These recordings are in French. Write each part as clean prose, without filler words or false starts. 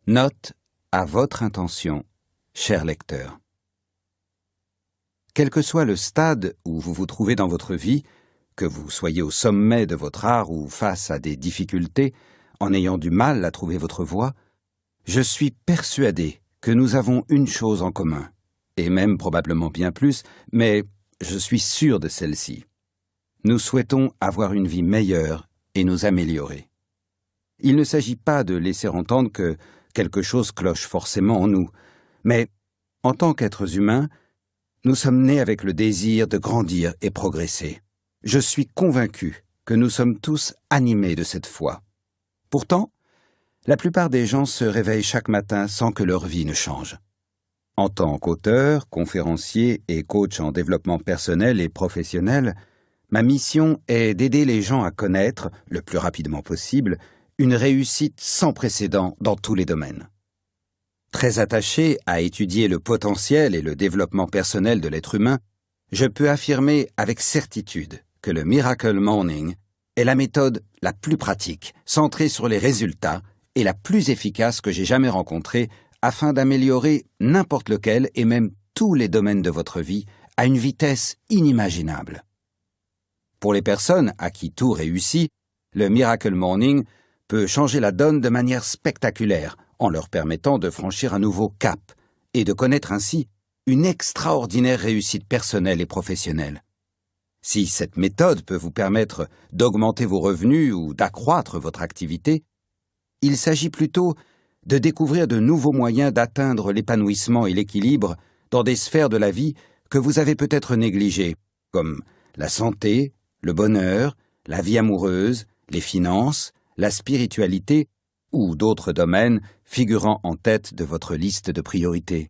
Note à votre intention, cher lecteur. Quel que soit le stade où vous vous trouvez dans votre vie, que vous soyez au sommet de votre art ou face à des difficultés, en ayant du mal à trouver votre voie, je suis persuadé que nous avons une chose en commun, et même probablement bien plus, mais je suis sûr de celle-ci. Nous souhaitons avoir une vie meilleure et nous améliorer. Il ne s'agit pas de laisser entendre que quelque chose cloche forcément en nous, mais en tant qu'êtres humains, nous sommes nés avec le désir de grandir et progresser. Je suis convaincu que nous sommes tous animés de cette foi. Pourtant, la plupart des gens se réveillent chaque matin sans que leur vie ne change. En tant qu'auteur, conférencier et coach en développement personnel et professionnel, ma mission est d'aider les gens à connaître, le plus rapidement possible, une réussite sans précédent dans tous les domaines. Très attaché à étudier le potentiel et le développement personnel de l'être humain, je peux affirmer avec certitude que le Miracle Morning est la méthode la plus pratique, centrée sur les résultats et la plus efficace que j'ai jamais rencontrée afin d'améliorer n'importe lequel et même tous les domaines de votre vie à une vitesse inimaginable. Pour les personnes à qui tout réussit, le Miracle Morning peut changer la donne de manière spectaculaire en leur permettant de franchir un nouveau cap et de connaître ainsi une extraordinaire réussite personnelle et professionnelle. Si cette méthode peut vous permettre d'augmenter vos revenus ou d'accroître votre activité, il s'agit plutôt de découvrir de nouveaux moyens d'atteindre l'épanouissement et l'équilibre dans des sphères de la vie que vous avez peut-être négligées, comme la santé, le bonheur, la vie amoureuse, les finances, la spiritualité ou d'autres domaines figurant en tête de votre liste de priorités.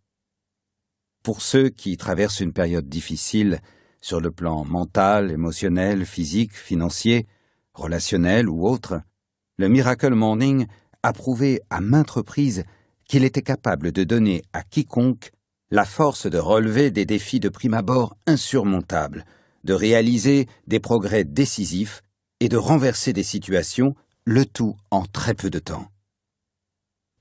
Pour ceux qui traversent une période difficile sur le plan mental, émotionnel, physique, financier, relationnel ou autre, le Miracle Morning a prouvé à maintes reprises qu'il était capable de donner à quiconque la force de relever des défis de prime abord insurmontables, de réaliser des progrès décisifs et de renverser des situations, le tout en très peu de temps.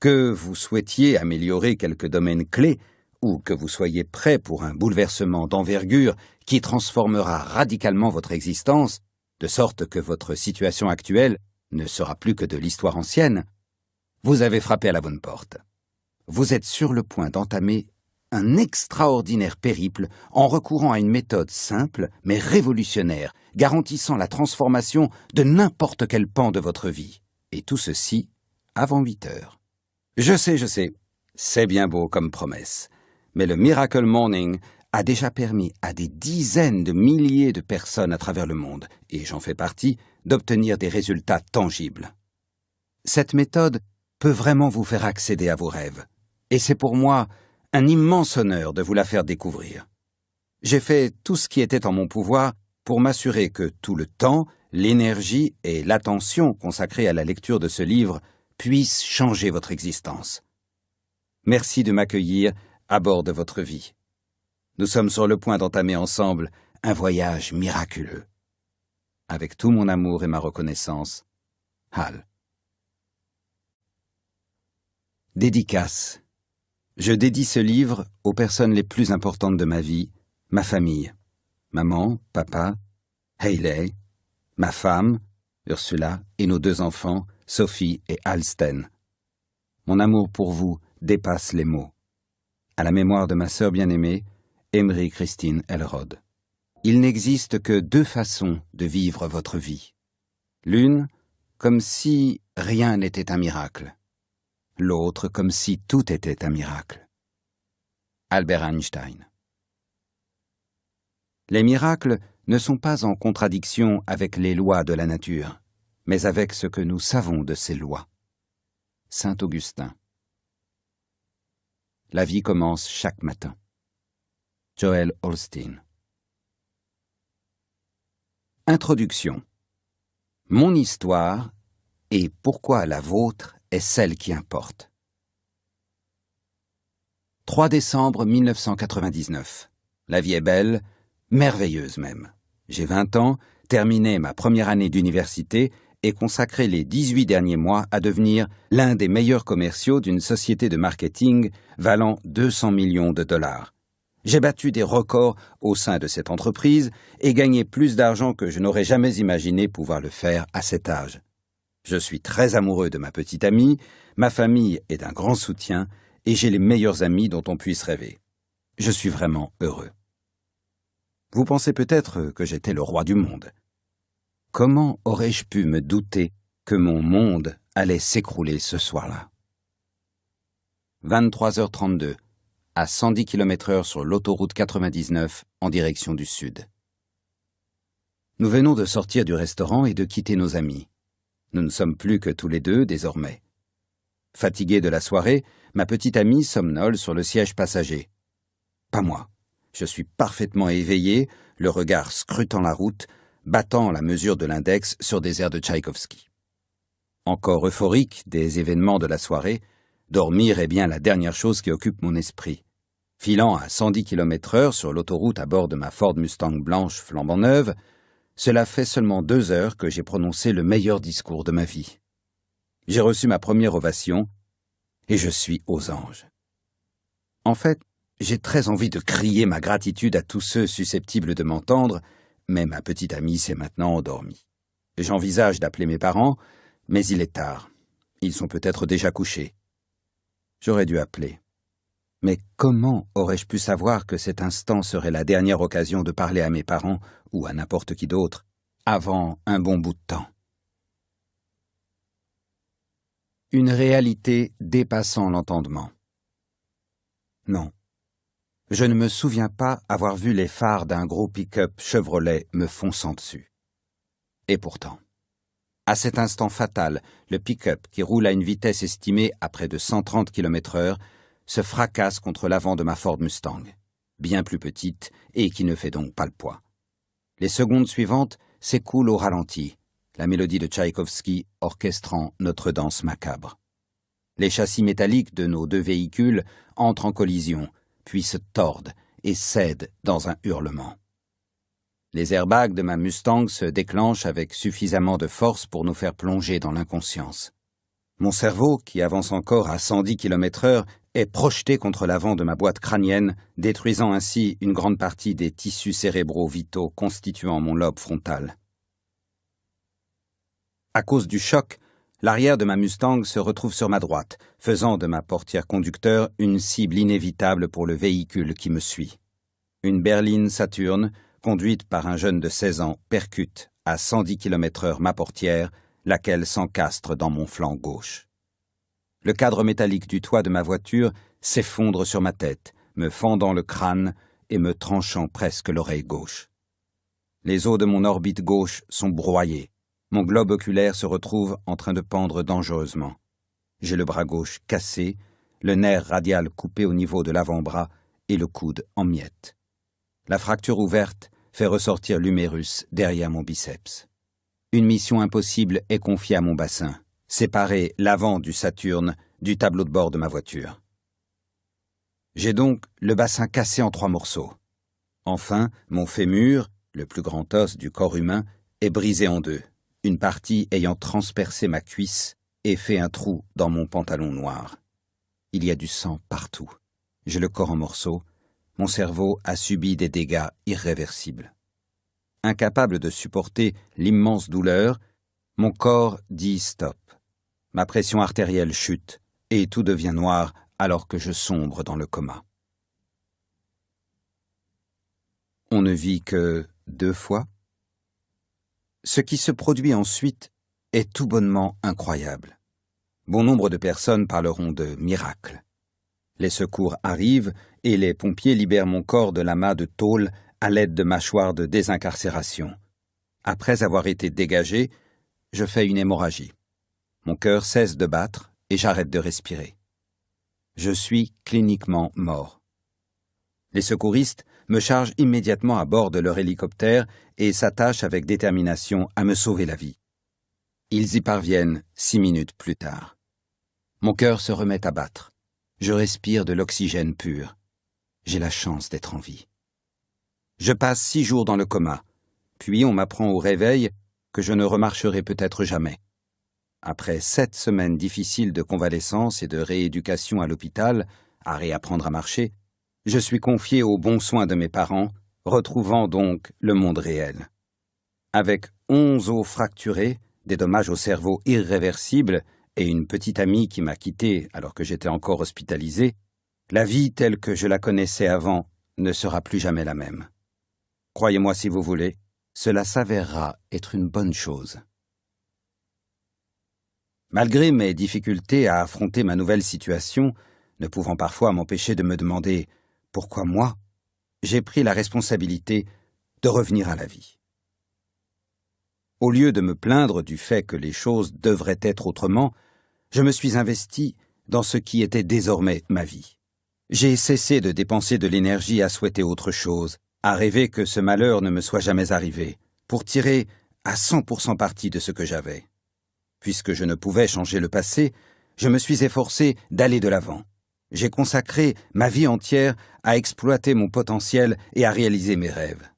Que vous souhaitiez améliorer quelques domaines clés ou que vous soyez prêt pour un bouleversement d'envergure qui transformera radicalement votre existence, de sorte que votre situation actuelle ne sera plus que de l'histoire ancienne, vous avez frappé à la bonne porte. Vous êtes sur le point d'entamer un extraordinaire périple en recourant à une méthode simple mais révolutionnaire, garantissant la transformation de n'importe quel pan de votre vie. Et tout ceci avant 8 heures. Je sais, c'est bien beau comme promesse. Mais le Miracle Morning a déjà permis à des dizaines de milliers de personnes à travers le monde, et j'en fais partie, d'obtenir des résultats tangibles. Cette méthode peut vraiment vous faire accéder à vos rêves, et c'est pour moi un immense honneur de vous la faire découvrir. J'ai fait tout ce qui était en mon pouvoir pour m'assurer que tout le temps, l'énergie et l'attention consacrées à la lecture de ce livre puissent changer votre existence. Merci de m'accueillir à bord de votre vie. Nous sommes sur le point d'entamer ensemble un voyage miraculeux. Avec tout mon amour et ma reconnaissance, Hal. Dédicace. Je dédie ce livre aux personnes les plus importantes de ma vie, ma famille, maman, papa, Hayley, ma femme, Ursula, et nos 2 enfants, Sophie et Alsten. Mon amour pour vous dépasse les mots. À la mémoire de ma sœur bien-aimée, Emery Christine Elrod. Il n'existe que 2 façons de vivre votre vie. L'une, comme si rien n'était un miracle. L'autre, comme si tout était un miracle. Albert Einstein. Les miracles ne sont pas en contradiction avec les lois de la nature, mais avec ce que nous savons de ces lois. Saint Augustin. La vie commence chaque matin. Joel Osteen. Introduction. Mon histoire et pourquoi la vôtre est celle qui importe. 3 décembre 1999. La vie est belle, merveilleuse même. J'ai 20 ans, terminé ma première année d'université et consacré les 18 derniers mois à devenir l'un des meilleurs commerciaux d'une société de marketing valant 200 millions de dollars. J'ai battu des records au sein de cette entreprise et gagné plus d'argent que je n'aurais jamais imaginé pouvoir le faire à cet âge. Je suis très amoureux de ma petite amie, ma famille est d'un grand soutien et j'ai les meilleurs amis dont on puisse rêver. Je suis vraiment heureux. Vous pensez peut-être que j'étais le roi du monde. Comment aurais-je pu me douter que mon monde allait s'écrouler ce soir-là? 23h32, à 110 km/h sur l'autoroute 99 en direction du sud. Nous venons de sortir du restaurant et de quitter nos amis. Nous ne sommes plus que tous les deux désormais. Fatigué de la soirée, ma petite amie somnole sur le siège passager. Pas moi. Je suis parfaitement éveillé, le regard scrutant la route, battant la mesure de l'index sur des airs de Tchaïkovski. Encore euphorique des événements de la soirée, dormir est bien la dernière chose qui occupe mon esprit. Filant à 110 km/h sur l'autoroute à bord de ma Ford Mustang blanche flambant neuve, cela fait seulement 2 heures que j'ai prononcé le meilleur discours de ma vie. J'ai reçu ma première ovation et je suis aux anges. En fait, j'ai très envie de crier ma gratitude à tous ceux susceptibles de m'entendre, mais ma petite amie s'est maintenant endormie. J'envisage d'appeler mes parents, mais il est tard. Ils sont peut-être déjà couchés. J'aurais dû appeler. Mais comment aurais-je pu savoir que cet instant serait la dernière occasion de parler à mes parents, ou à n'importe qui d'autre, avant un bon bout de temps? Une réalité dépassant l'entendement. Non. Je ne me souviens pas avoir vu les phares d'un gros pick-up Chevrolet me fonçant dessus. Et pourtant, à cet instant fatal, le pick-up qui roule à une vitesse estimée à près de 130 km/h se fracasse contre l'avant de ma Ford Mustang, bien plus petite et qui ne fait donc pas le poids. Les secondes suivantes s'écoulent au ralenti, la mélodie de Tchaïkovski orchestrant notre danse macabre. Les châssis métalliques de nos 2 véhicules entrent en collision, puis se tordent et cèdent dans un hurlement. Les airbags de ma Mustang se déclenchent avec suffisamment de force pour nous faire plonger dans l'inconscience. Mon cerveau, qui avance encore à 110 km/h, est projeté contre l'avant de ma boîte crânienne, détruisant ainsi une grande partie des tissus cérébraux vitaux constituant mon lobe frontal. À cause du choc, l'arrière de ma Mustang se retrouve sur ma droite, faisant de ma portière conducteur une cible inévitable pour le véhicule qui me suit. Une berline Saturn, conduite par un jeune de 16 ans, percute à 110 km/h ma portière, laquelle s'encastre dans mon flanc gauche. Le cadre métallique du toit de ma voiture s'effondre sur ma tête, me fendant le crâne et me tranchant presque l'oreille gauche. Les os de mon orbite gauche sont broyés. Mon globe oculaire se retrouve en train de pendre dangereusement. J'ai le bras gauche cassé, le nerf radial coupé au niveau de l'avant-bras et le coude en miettes. La fracture ouverte fait ressortir l'humérus derrière mon biceps. Une mission impossible est confiée à mon bassin, séparer l'avant du Saturne du tableau de bord de ma voiture. J'ai donc le bassin cassé en 3 morceaux. Enfin, mon fémur, le plus grand os du corps humain, est brisé en 2. Une partie ayant transpercé ma cuisse et fait un trou dans mon pantalon noir. Il y a du sang partout. J'ai le corps en morceaux. Mon cerveau a subi des dégâts irréversibles. Incapable de supporter l'immense douleur, mon corps dit stop. Ma pression artérielle chute et tout devient noir alors que je sombre dans le coma. On ne vit que 2 fois. Ce qui se produit ensuite est tout bonnement incroyable. Bon nombre de personnes parleront de miracle. Les secours arrivent et les pompiers libèrent mon corps de l'amas de tôle à l'aide de mâchoires de désincarcération. Après avoir été dégagé, je fais une hémorragie. Mon cœur cesse de battre et j'arrête de respirer. Je suis cliniquement mort. Les secouristes me chargent immédiatement à bord de leur hélicoptère et s'attachent avec détermination à me sauver la vie. Ils y parviennent 6 minutes plus tard. Mon cœur se remet à battre. Je respire de l'oxygène pur. J'ai la chance d'être en vie. Je passe 6 jours dans le coma, puis on m'apprend au réveil que je ne remarcherai peut-être jamais. Après 7 semaines difficiles de convalescence et de rééducation à l'hôpital, à réapprendre à marcher, je suis confié aux bons soins de mes parents, retrouvant donc le monde réel. Avec 11 os fracturés, des dommages au cerveau irréversibles et une petite amie qui m'a quitté alors que j'étais encore hospitalisé, la vie telle que je la connaissais avant ne sera plus jamais la même. Croyez-moi si vous voulez, cela s'avérera être une bonne chose. Malgré mes difficultés à affronter ma nouvelle situation, ne pouvant parfois m'empêcher de me demander « Pourquoi moi ?», j'ai pris la responsabilité de revenir à la vie. Au lieu de me plaindre du fait que les choses devraient être autrement, je me suis investi dans ce qui était désormais ma vie. J'ai cessé de dépenser de l'énergie à souhaiter autre chose, à rêver que ce malheur ne me soit jamais arrivé, pour tirer à 100% parti de ce que j'avais. Puisque je ne pouvais changer le passé, je me suis efforcé d'aller de l'avant. J'ai consacré ma vie entière à exploiter mon potentiel et à réaliser mes rêves.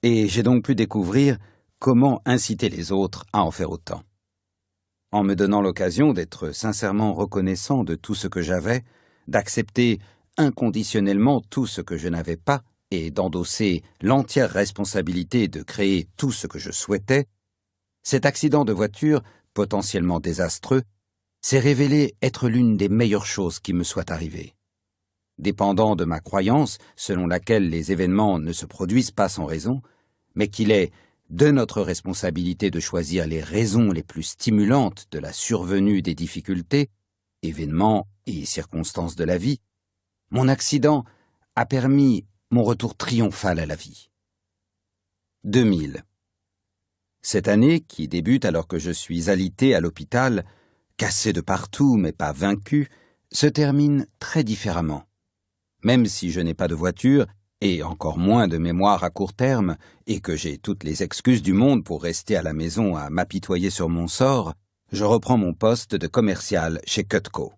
Et j'ai donc pu découvrir comment inciter les autres à en faire autant. En me donnant l'occasion d'être sincèrement reconnaissant de tout ce que j'avais, d'accepter inconditionnellement tout ce que je n'avais pas et d'endosser l'entière responsabilité de créer tout ce que je souhaitais, cet accident de voiture, potentiellement désastreux, s'est révélé être l'une des meilleures choses qui me soient arrivées. Dépendant de ma croyance, selon laquelle les événements ne se produisent pas sans raison, mais qu'il est de notre responsabilité de choisir les raisons les plus stimulantes de la survenue des difficultés, événements et circonstances de la vie, mon accident a permis mon retour triomphal à la vie. 2000. Cette année, qui débute alors que je suis alité à l'hôpital, cassé de partout mais pas vaincu, se termine très différemment. Même si je n'ai pas de voiture, et encore moins de mémoire à court terme, et que j'ai toutes les excuses du monde pour rester à la maison à m'apitoyer sur mon sort, je reprends mon poste de commercial chez Cutco.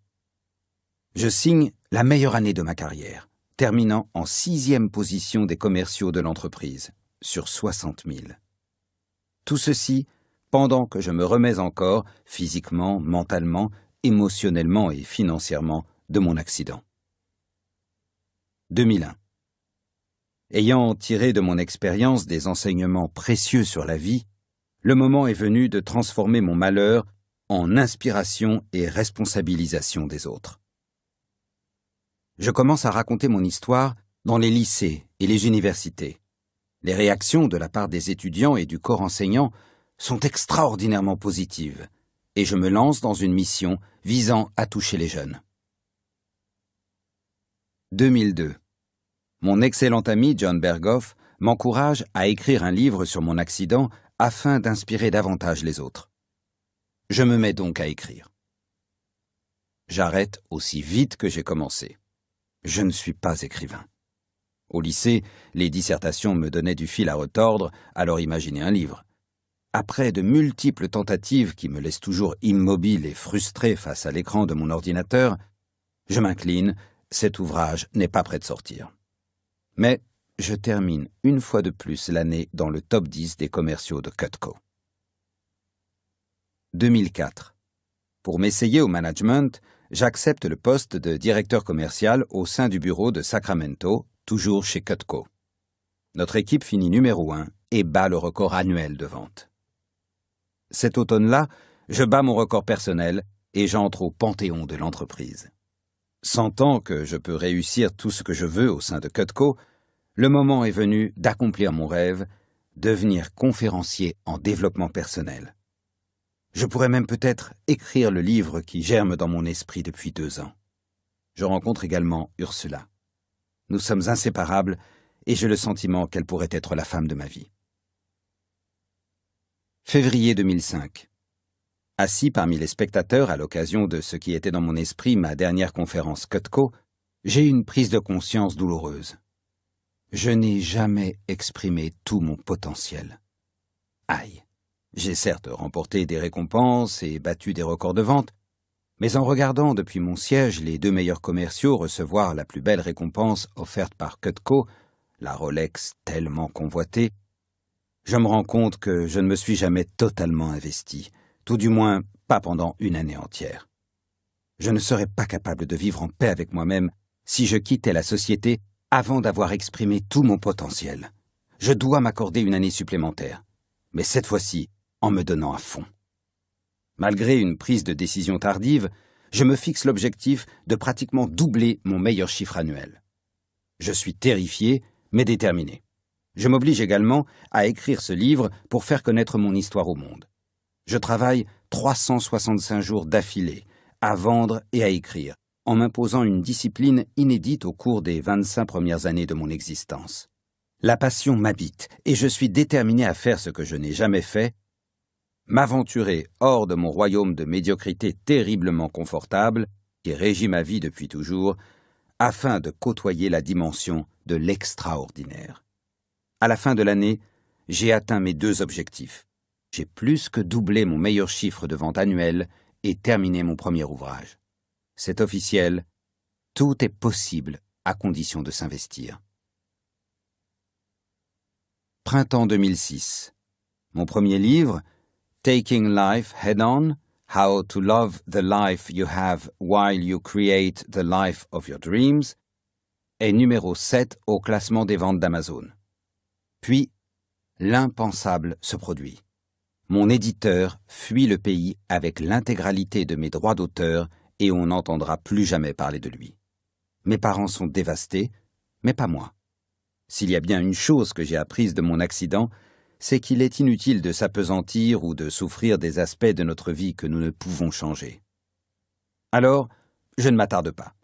Je signe la meilleure année de ma carrière, terminant en 6e position des commerciaux de l'entreprise, sur 60 000. Tout ceci pendant que je me remets encore, physiquement, mentalement, émotionnellement et financièrement, de mon accident. 2001. Ayant tiré de mon expérience des enseignements précieux sur la vie, le moment est venu de transformer mon malheur en inspiration et responsabilisation des autres. Je commence à raconter mon histoire dans les lycées et les universités. Les réactions de la part des étudiants et du corps enseignant sont extraordinairement positives, et je me lance dans une mission visant à toucher les jeunes. 2002. Mon excellent ami John Berghoff m'encourage à écrire un livre sur mon accident afin d'inspirer davantage les autres. Je me mets donc à écrire. J'arrête aussi vite que j'ai commencé. Je ne suis pas écrivain. Au lycée, les dissertations me donnaient du fil à retordre, alors imaginez un livre. Après de multiples tentatives qui me laissent toujours immobile et frustré face à l'écran de mon ordinateur, je m'incline, cet ouvrage n'est pas prêt de sortir. Mais je termine une fois de plus l'année dans le top 10 des commerciaux de Cutco. 2004. Pour m'essayer au management, j'accepte le poste de directeur commercial au sein du bureau de Sacramento, toujours chez Cutco. Notre équipe finit numéro 1 et bat le record annuel de vente. Cet automne-là, je bats mon record personnel et j'entre au panthéon de l'entreprise. Sentant que je peux réussir tout ce que je veux au sein de Cutco, le moment est venu d'accomplir mon rêve, devenir conférencier en développement personnel. Je pourrais même peut-être écrire le livre qui germe dans mon esprit depuis 2 ans. Je rencontre également Ursula. Nous sommes inséparables et j'ai le sentiment qu'elle pourrait être la femme de ma vie. Février 2005. Assis parmi les spectateurs à l'occasion de ce qui était dans mon esprit ma dernière conférence Cutco, j'ai eu une prise de conscience douloureuse. Je n'ai jamais exprimé tout mon potentiel. Aïe! J'ai certes remporté des récompenses et battu des records de vente, mais en regardant depuis mon siège les 2 meilleurs commerciaux recevoir la plus belle récompense offerte par Cutco, la Rolex tellement convoitée, Je me rends compte que je ne me suis jamais totalement investi, tout du moins pas pendant une année entière. Je ne serais pas capable de vivre en paix avec moi-même si je quittais la société avant d'avoir exprimé tout mon potentiel. Je dois m'accorder une année supplémentaire, mais cette fois-ci en me donnant à fond. Malgré une prise de décision tardive, je me fixe l'objectif de pratiquement doubler mon meilleur chiffre annuel. Je suis terrifié, mais déterminé. Je m'oblige également à écrire ce livre pour faire connaître mon histoire au monde. Je travaille 365 jours d'affilée, à vendre et à écrire, en m'imposant une discipline inédite au cours des 25 premières années de mon existence. La passion m'habite et je suis déterminé à faire ce que je n'ai jamais fait, m'aventurer hors de mon royaume de médiocrité terriblement confortable, qui régit ma vie depuis toujours, afin de côtoyer la dimension de l'extraordinaire. À la fin de l'année, j'ai atteint mes 2 objectifs. J'ai plus que doublé mon meilleur chiffre de vente annuel et terminé mon premier ouvrage. C'est officiel, tout est possible à condition de s'investir. Printemps 2006. Mon premier livre, Taking Life Head-On, How to Love the Life You Have While You Create the Life of Your Dreams, est numéro 7 au classement des ventes d'Amazon. Puis, l'impensable se produit. Mon éditeur fuit le pays avec l'intégralité de mes droits d'auteur et on n'entendra plus jamais parler de lui. Mes parents sont dévastés, mais pas moi. S'il y a bien une chose que j'ai apprise de mon accident, c'est qu'il est inutile de s'appesantir ou de souffrir des aspects de notre vie que nous ne pouvons changer. Alors, je ne m'attarde pas.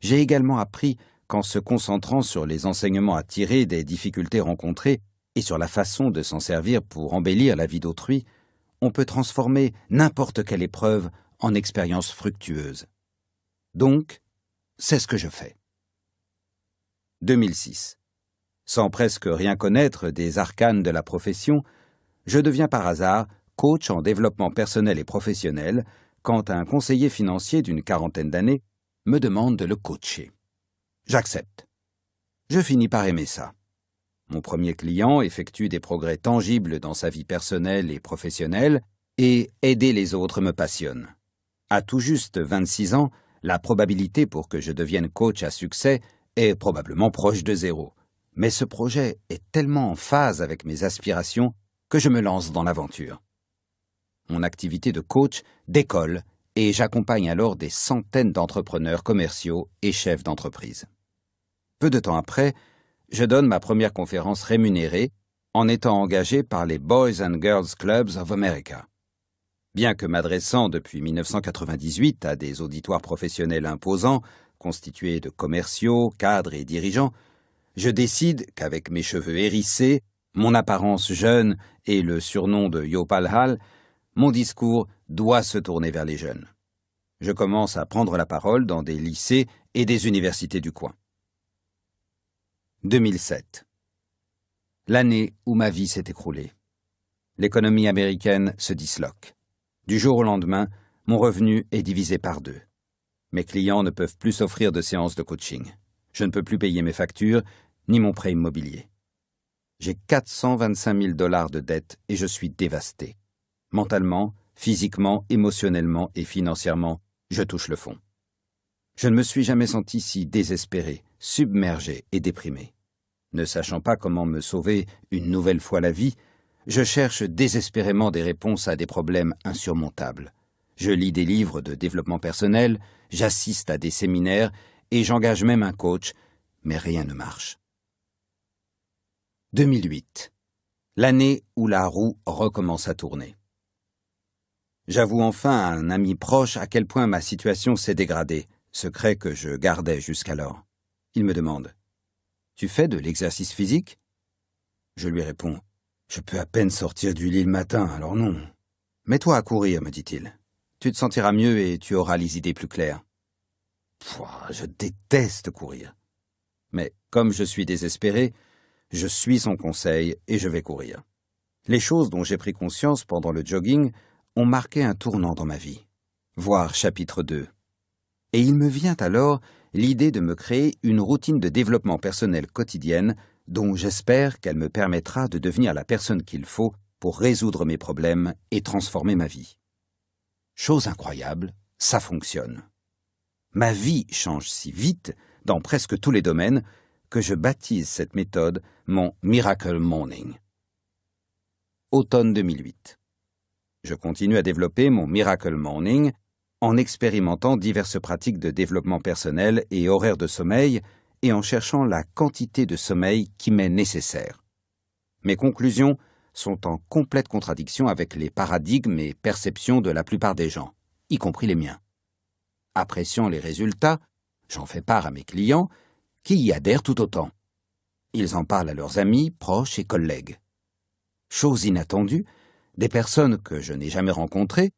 J'ai également appris qu'en se concentrant sur les enseignements à tirer des difficultés rencontrées et sur la façon de s'en servir pour embellir la vie d'autrui, on peut transformer n'importe quelle épreuve en expérience fructueuse. Donc, c'est ce que je fais. 2006. Sans presque rien connaître des arcanes de la profession, je deviens par hasard coach en développement personnel et professionnel quand un conseiller financier d'une 40aine d'années me demande de le coacher. J'accepte. Je finis par aimer ça. Mon premier client effectue des progrès tangibles dans sa vie personnelle et professionnelle et aider les autres me passionne. À tout juste 26 ans, la probabilité pour que je devienne coach à succès est probablement proche de 0. Mais ce projet est tellement en phase avec mes aspirations que je me lance dans l'aventure. Mon activité de coach décolle et j'accompagne alors des centaines d'entrepreneurs commerciaux et chefs d'entreprise. Peu de temps après, je donne ma première conférence rémunérée en étant engagé par les Boys and Girls Clubs of America. Bien que m'adressant depuis 1998 à des auditoires professionnels imposants, constitués de commerciaux, cadres et dirigeants, je décide qu'avec mes cheveux hérissés, mon apparence jeune et le surnom de Yopal Hall, mon discours doit se tourner vers les jeunes. Je commence à prendre la parole dans des lycées et des universités du coin. 2007. L'année où ma vie s'est écroulée. L'économie américaine se disloque. Du jour au lendemain, mon revenu est divisé par 2. Mes clients ne peuvent plus s'offrir de séances de coaching. Je ne peux plus payer mes factures, ni mon prêt immobilier. J'ai 425 000 $ de dettes et je suis dévasté. Mentalement, physiquement, émotionnellement et financièrement, je touche le fond. Je ne me suis jamais senti si désespéré, submergé et déprimé. Ne sachant pas comment me sauver une nouvelle fois la vie, je cherche désespérément des réponses à des problèmes insurmontables. Je lis des livres de développement personnel, j'assiste à des séminaires et j'engage même un coach, mais rien ne marche. 2008. L'année où la roue recommence à tourner. J'avoue enfin à un ami proche à quel point ma situation s'est dégradée, secret que je gardais jusqu'alors. Il me demande « Tu fais de l'exercice physique ?» Je lui réponds « Je peux à peine sortir du lit le matin, alors non. »« Mets-toi à courir, me dit-il. Tu te sentiras mieux et tu auras les idées plus claires. » Je déteste courir. Mais comme je suis désespéré, je suis son conseil et je vais courir. Les choses dont j'ai pris conscience pendant le jogging ont marqué un tournant dans ma vie. Voir chapitre 2. Et il me vient alors l'idée de me créer une routine de développement personnel quotidienne dont j'espère qu'elle me permettra de devenir la personne qu'il faut pour résoudre mes problèmes et transformer ma vie. Chose incroyable, ça fonctionne. Ma vie change si vite, dans presque tous les domaines, que je baptise cette méthode mon Miracle Morning. Automne 2008. Je continue à développer mon Miracle Morning en expérimentant diverses pratiques de développement personnel et horaires de sommeil et en cherchant la quantité de sommeil qui m'est nécessaire. Mes conclusions sont en complète contradiction avec les paradigmes et perceptions de la plupart des gens, y compris les miens. Appréciant les résultats, j'en fais part à mes clients, qui y adhèrent tout autant. Ils en parlent à leurs amis, proches et collègues. Chose inattendue, des personnes que je n'ai jamais rencontrées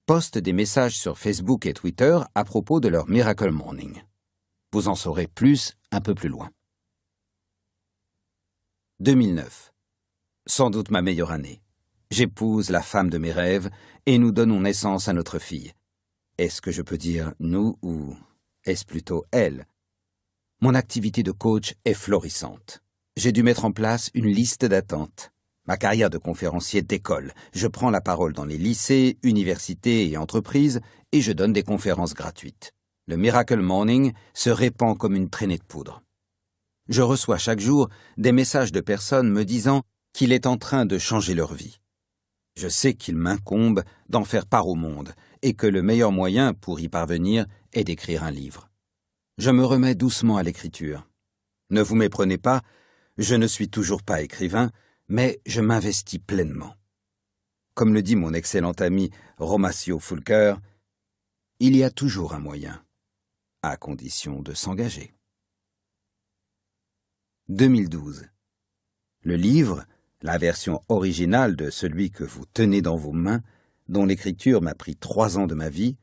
postent des messages sur Facebook et Twitter à propos de leur Miracle Morning. Vous en saurez plus un peu plus loin. 2009. Sans doute ma meilleure année. J'épouse la femme de mes rêves et nous donnons naissance à notre fille. Est-ce que je peux dire « nous » ou est-ce plutôt « elle » ? Mon activité de coach est florissante. J'ai dû mettre en place une liste d'attente. Ma carrière de conférencier décolle. Je prends la parole dans les lycées, universités et entreprises et je donne des conférences gratuites. Le Miracle Morning se répand comme une traînée de poudre. Je reçois chaque jour des messages de personnes me disant qu'il est en train de changer leur vie. Je sais qu'il m'incombe d'en faire part au monde et que le meilleur moyen pour y parvenir est d'écrire un livre. Je me remets doucement à l'écriture. Ne vous méprenez pas, je ne suis toujours pas écrivain, mais je m'investis pleinement. Comme le dit mon excellent ami Romacio Fulcher, il y a toujours un moyen, à condition de s'engager. 2012. Le livre, la version originale de celui que vous tenez dans vos mains, dont l'écriture m'a pris 3 ans de ma vie,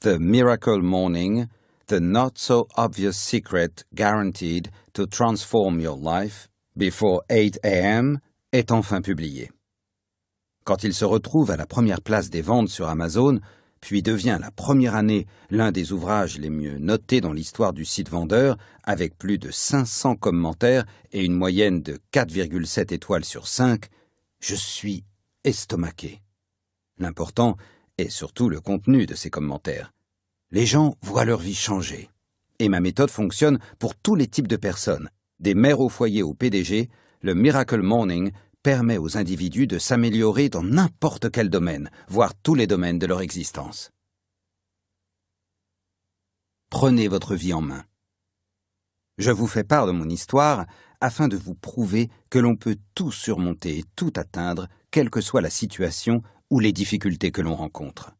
The Miracle Morning, The Not So Obvious Secret Guaranteed to Transform Your Life Before 8 a.m., est enfin publié. Quand il se retrouve à la première place des ventes sur Amazon, puis devient la première année l'un des ouvrages les mieux notés dans l'histoire du site vendeur, avec plus de 500 commentaires et une moyenne de 4,7 étoiles sur 5, je suis estomaqué. L'important est surtout le contenu de ces commentaires. Les gens voient leur vie changer. Et ma méthode fonctionne pour tous les types de personnes. Des mères au foyer au PDG, le Miracle Morning permet aux individus de s'améliorer dans n'importe quel domaine, voire tous les domaines de leur existence. Prenez votre vie en main. Je vous fais part de mon histoire afin de vous prouver que l'on peut tout surmonter et tout atteindre, quelle que soit la situation ou les difficultés que l'on rencontre.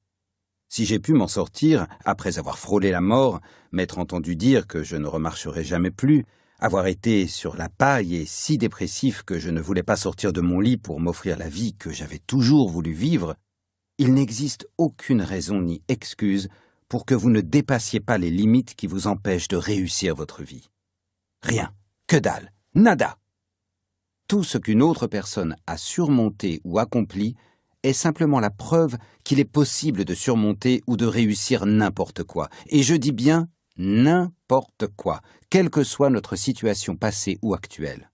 Si j'ai pu m'en sortir après avoir frôlé la mort, m'être entendu dire que je ne remarcherai jamais plus, avoir été sur la paille et si dépressif que je ne voulais pas sortir de mon lit pour m'offrir la vie que j'avais toujours voulu vivre, il n'existe aucune raison ni excuse pour que vous ne dépassiez pas les limites qui vous empêchent de réussir votre vie. Rien, que dalle, nada. Tout ce qu'une autre personne a surmonté ou accompli est simplement la preuve qu'il est possible de surmonter ou de réussir n'importe quoi. Et je dis bien n'importe quoi, quelle que soit notre situation passée ou actuelle.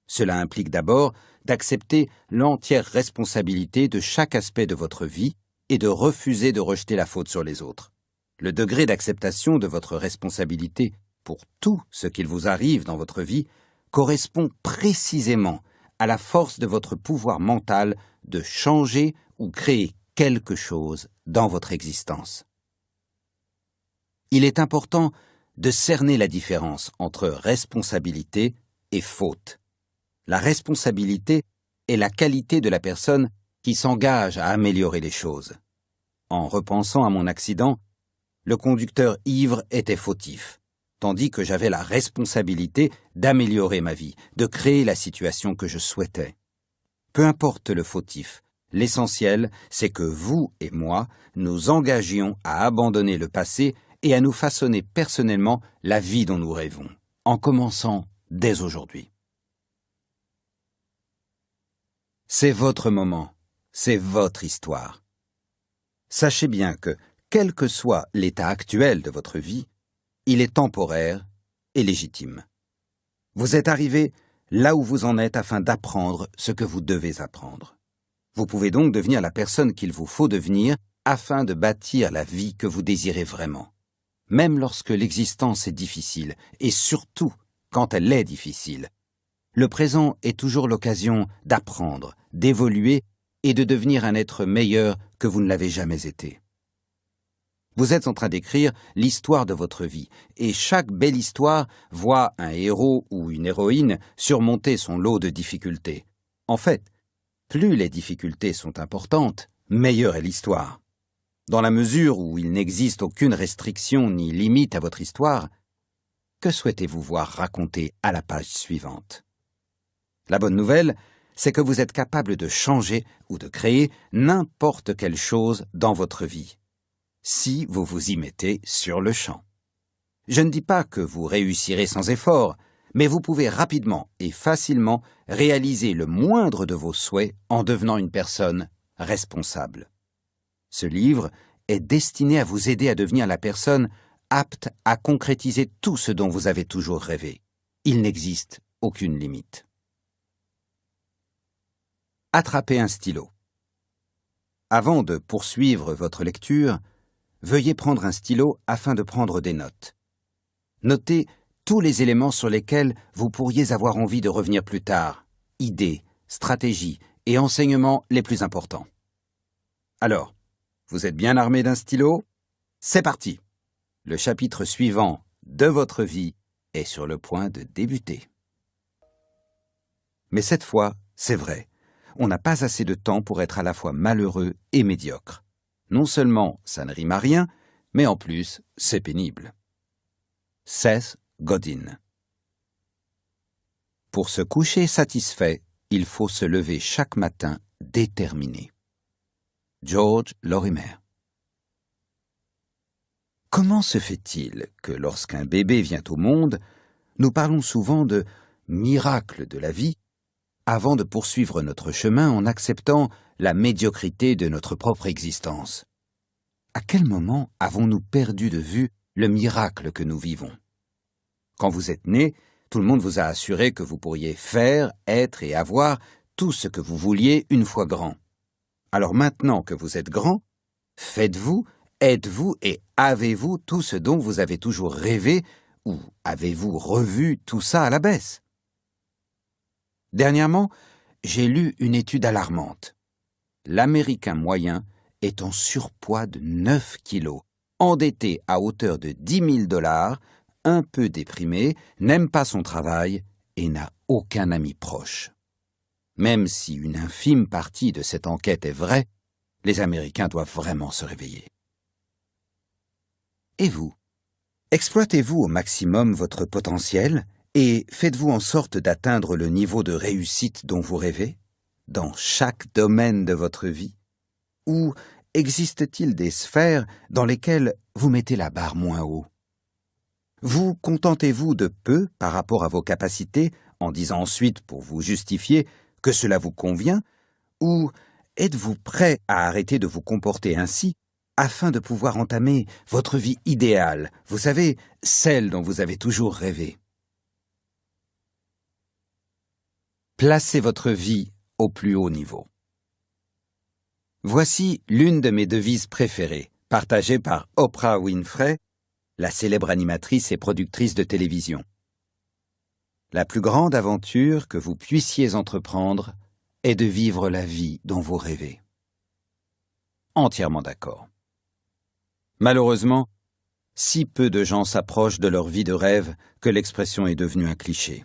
Cela implique d'abord d'accepter l'entière responsabilité de chaque aspect de votre vie et de refuser de rejeter la faute sur les autres. Le degré d'acceptation de votre responsabilité pour tout ce qu'il vous arrive dans votre vie correspond précisément à la force de votre pouvoir mental de changer ou créer quelque chose dans votre existence. Il est important de cerner la différence entre responsabilité et faute. La responsabilité est la qualité de la personne qui s'engage à améliorer les choses. En repensant à mon accident, le conducteur ivre était fautif, tandis que j'avais la responsabilité d'améliorer ma vie, de créer la situation que je souhaitais. Peu importe le fautif, l'essentiel, c'est que vous et moi nous engagions à abandonner le passé et à nous façonner personnellement la vie dont nous rêvons, en commençant dès aujourd'hui. C'est votre moment, c'est votre histoire. Sachez bien que, quel que soit l'état actuel de votre vie, il est temporaire et légitime. Vous êtes arrivé là où vous en êtes afin d'apprendre ce que vous devez apprendre. Vous pouvez donc devenir la personne qu'il vous faut devenir afin de bâtir la vie que vous désirez vraiment. Même lorsque l'existence est difficile, et surtout quand elle est difficile. Le présent est toujours l'occasion d'apprendre, d'évoluer et de devenir un être meilleur que vous ne l'avez jamais été. Vous êtes en train d'écrire l'histoire de votre vie, et chaque belle histoire voit un héros ou une héroïne surmonter son lot de difficultés. En fait, plus les difficultés sont importantes, meilleure est l'histoire. Dans la mesure où il n'existe aucune restriction ni limite à votre histoire, que souhaitez-vous voir raconter à la page suivante? La bonne nouvelle, c'est que vous êtes capable de changer ou de créer n'importe quelle chose dans votre vie, si vous vous y mettez sur le champ. Je ne dis pas que vous réussirez sans effort, mais vous pouvez rapidement et facilement réaliser le moindre de vos souhaits en devenant une personne responsable. Ce livre est destiné à vous aider à devenir la personne apte à concrétiser tout ce dont vous avez toujours rêvé. Il n'existe aucune limite. Attrapez un stylo. Avant de poursuivre votre lecture, veuillez prendre un stylo afin de prendre des notes. Notez tous les éléments sur lesquels vous pourriez avoir envie de revenir plus tard, idées, stratégies et enseignements les plus importants. Alors, vous êtes bien armé d'un stylo? C'est parti! Le chapitre suivant de votre vie est sur le point de débuter. Mais cette fois, c'est vrai, on n'a pas assez de temps pour être à la fois malheureux et médiocre. Non seulement ça ne rime à rien, mais en plus, c'est pénible. Seth Godin. Pour se coucher satisfait, il faut se lever chaque matin déterminé. George Lorimer. Comment se fait-il que lorsqu'un bébé vient au monde, nous parlons souvent de miracle de la vie avant de poursuivre notre chemin en acceptant la médiocrité de notre propre existence? À quel moment avons-nous perdu de vue le miracle que nous vivons? Quand vous êtes né, tout le monde vous a assuré que vous pourriez faire, être et avoir tout ce que vous vouliez une fois grand. Alors maintenant que vous êtes grand, faites-vous, êtes-vous et avez-vous tout ce dont vous avez toujours rêvé ou avez-vous revu tout ça à la baisse? Dernièrement, j'ai lu une étude alarmante. L'Américain moyen est en surpoids de 9 kilos, endetté à hauteur de 10 000 $, un peu déprimé, n'aime pas son travail et n'a aucun ami proche. Même si une infime partie de cette enquête est vraie, les Américains doivent vraiment se réveiller. Et vous? Exploitez-vous au maximum votre potentiel et faites-vous en sorte d'atteindre le niveau de réussite dont vous rêvez, dans chaque domaine de votre vie? Ou existe-t-il des sphères dans lesquelles vous mettez la barre moins haut? Vous contentez-vous de peu par rapport à vos capacités, en disant ensuite, pour vous justifier, que cela vous convient, ou êtes-vous prêt à arrêter de vous comporter ainsi afin de pouvoir entamer votre vie idéale, vous savez, celle dont vous avez toujours rêvé? Placez votre vie au plus haut niveau. Voici l'une de mes devises préférées, partagée par Oprah Winfrey, la célèbre animatrice et productrice de télévision. La plus grande aventure que vous puissiez entreprendre est de vivre la vie dont vous rêvez. Entièrement d'accord. Malheureusement, si peu de gens s'approchent de leur vie de rêve que l'expression est devenue un cliché.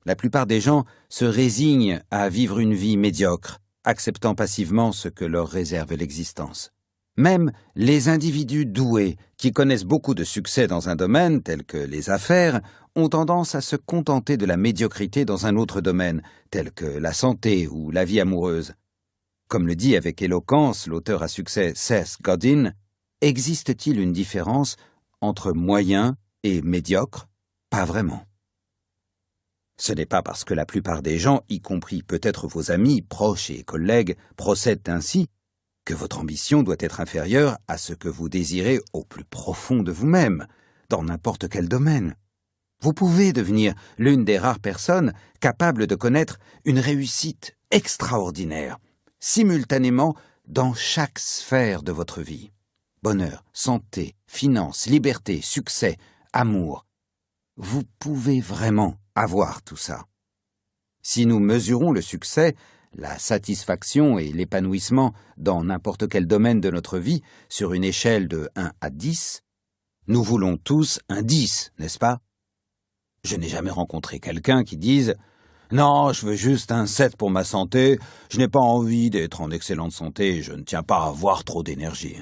La plupart des gens se résignent à vivre une vie médiocre, acceptant passivement ce que leur réserve l'existence. Même les individus doués, qui connaissent beaucoup de succès dans un domaine tel que les affaires, ont tendance à se contenter de la médiocrité dans un autre domaine, tel que la santé ou la vie amoureuse. Comme le dit avec éloquence l'auteur à succès Seth Godin, existe-t-il une différence entre moyen et médiocre? Pas vraiment. Ce n'est pas parce que la plupart des gens, y compris peut-être vos amis, proches et collègues, procèdent ainsi, que votre ambition doit être inférieure à ce que vous désirez au plus profond de vous-même, dans n'importe quel domaine. Vous pouvez devenir l'une des rares personnes capables de connaître une réussite extraordinaire, simultanément dans chaque sphère de votre vie. Bonheur, santé, finances, liberté, succès, amour. Vous pouvez vraiment avoir tout ça. Si nous mesurons le succès, la satisfaction et l'épanouissement dans n'importe quel domaine de notre vie sur une échelle de 1 à 10, nous voulons tous un 10, n'est-ce pas? Je n'ai jamais rencontré quelqu'un qui dise « Non, je veux juste un 7 pour ma santé, je n'ai pas envie d'être en excellente santé, je ne tiens pas à avoir trop d'énergie. »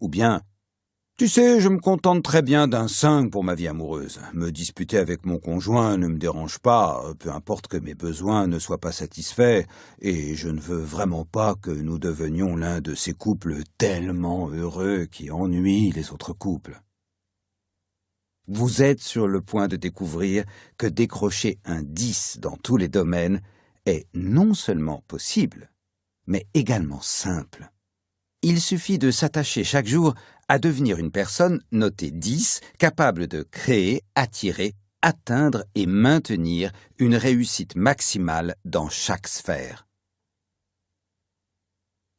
Ou bien « Tu sais, je me contente très bien d'un 5 pour ma vie amoureuse. Me disputer avec mon conjoint ne me dérange pas, peu importe que mes besoins ne soient pas satisfaits, et je ne veux vraiment pas que nous devenions l'un de ces couples tellement heureux qui ennuient les autres couples. » Vous êtes sur le point de découvrir que décrocher un 10 dans tous les domaines est non seulement possible, mais également simple. Il suffit de s'attacher chaque jour à devenir une personne notée 10, capable de créer, attirer, atteindre et maintenir une réussite maximale dans chaque sphère.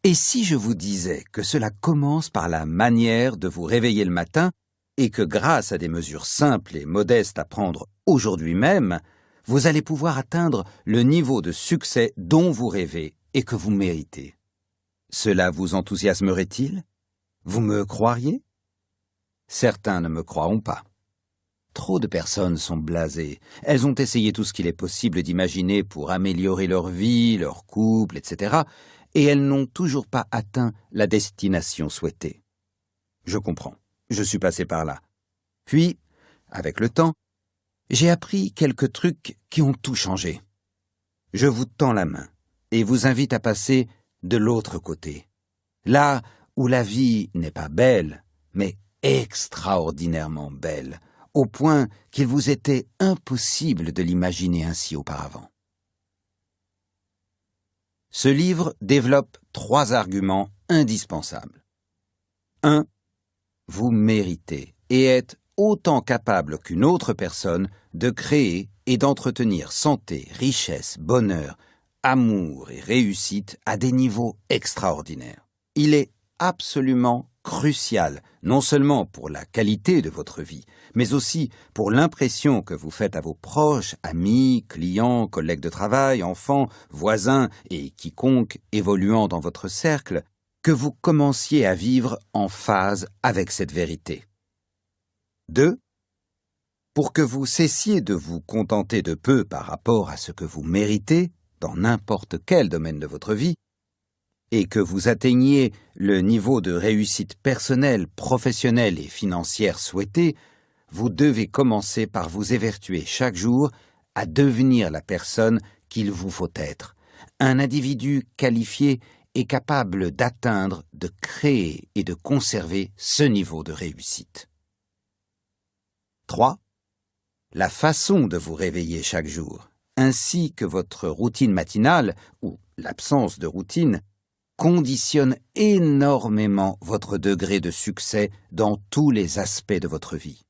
Et si je vous disais que cela commence par la manière de vous réveiller le matin et que grâce à des mesures simples et modestes à prendre aujourd'hui même, vous allez pouvoir atteindre le niveau de succès dont vous rêvez et que vous méritez. Cela vous enthousiasmerait-il? Vous me croiriez? Certains ne me croiront pas. Trop de personnes sont blasées. Elles ont essayé tout ce qu'il est possible d'imaginer pour améliorer leur vie, leur couple, etc. et elles n'ont toujours pas atteint la destination souhaitée. Je comprends. Je suis passé par là. Puis, avec le temps, j'ai appris quelques trucs qui ont tout changé. Je vous tends la main et vous invite à passer de l'autre côté. Là où la vie n'est pas belle, mais extraordinairement belle, au point qu'il vous était impossible de l'imaginer ainsi auparavant. Ce livre développe 3 arguments indispensables. 1. Vous méritez et êtes autant capable qu'une autre personne de créer et d'entretenir santé, richesse, bonheur, amour et réussite à des niveaux extraordinaires. Il est absolument crucial, non seulement pour la qualité de votre vie, mais aussi pour l'impression que vous faites à vos proches, amis, clients, collègues de travail, enfants, voisins et quiconque évoluant dans votre cercle, que vous commenciez à vivre en phase avec cette vérité. 2. Pour que vous cessiez de vous contenter de peu par rapport à ce que vous méritez, dans n'importe quel domaine de votre vie, et que vous atteigniez le niveau de réussite personnelle, professionnelle et financière souhaité, vous devez commencer par vous évertuer chaque jour à devenir la personne qu'il vous faut être, un individu qualifié et capable d'atteindre, de créer et de conserver ce niveau de réussite. 3. La façon de vous réveiller chaque jour, ainsi que votre routine matinale, ou l'absence de routine, conditionne énormément votre degré de succès dans tous les aspects de votre vie.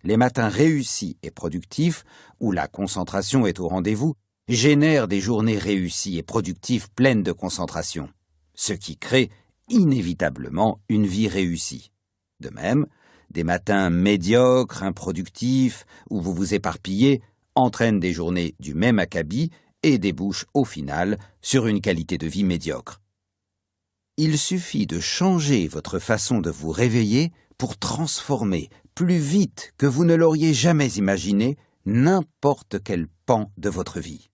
Les matins réussis et productifs, où la concentration est au rendez-vous, génèrent des journées réussies et productives pleines de concentration, ce qui crée inévitablement une vie réussie. De même, des matins médiocres, improductifs, où vous vous éparpillez, entraînent des journées du même acabit et débouchent au final sur une qualité de vie médiocre. Il suffit de changer votre façon de vous réveiller pour transformer, plus vite que vous ne l'auriez jamais imaginé, n'importe quel pan de votre vie.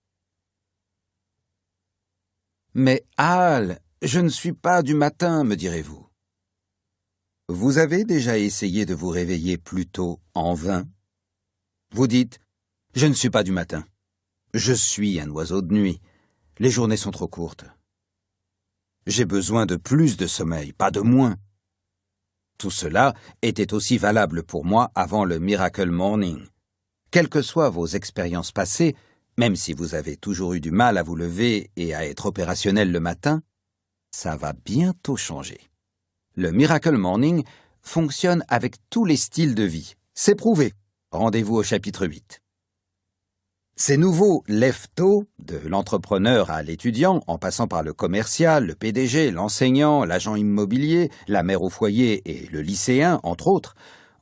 Mais Al, je ne suis pas du matin, me direz-vous. Vous avez déjà essayé de vous réveiller plus tôt en vain? Vous dites, je ne suis pas du matin. Je suis un oiseau de nuit. Les journées sont trop courtes. J'ai besoin de plus de sommeil, pas de moins. Tout cela était aussi valable pour moi avant le Miracle Morning. Quelles que soient vos expériences passées, même si vous avez toujours eu du mal à vous lever et à être opérationnel le matin, ça va bientôt changer. Le Miracle Morning fonctionne avec tous les styles de vie. C'est prouvé. rendez-vous au chapitre 8. Ces nouveaux lève-tôt, de l'entrepreneur à l'étudiant, en passant par le commercial, le PDG, l'enseignant, l'agent immobilier, la mère au foyer et le lycéen, entre autres,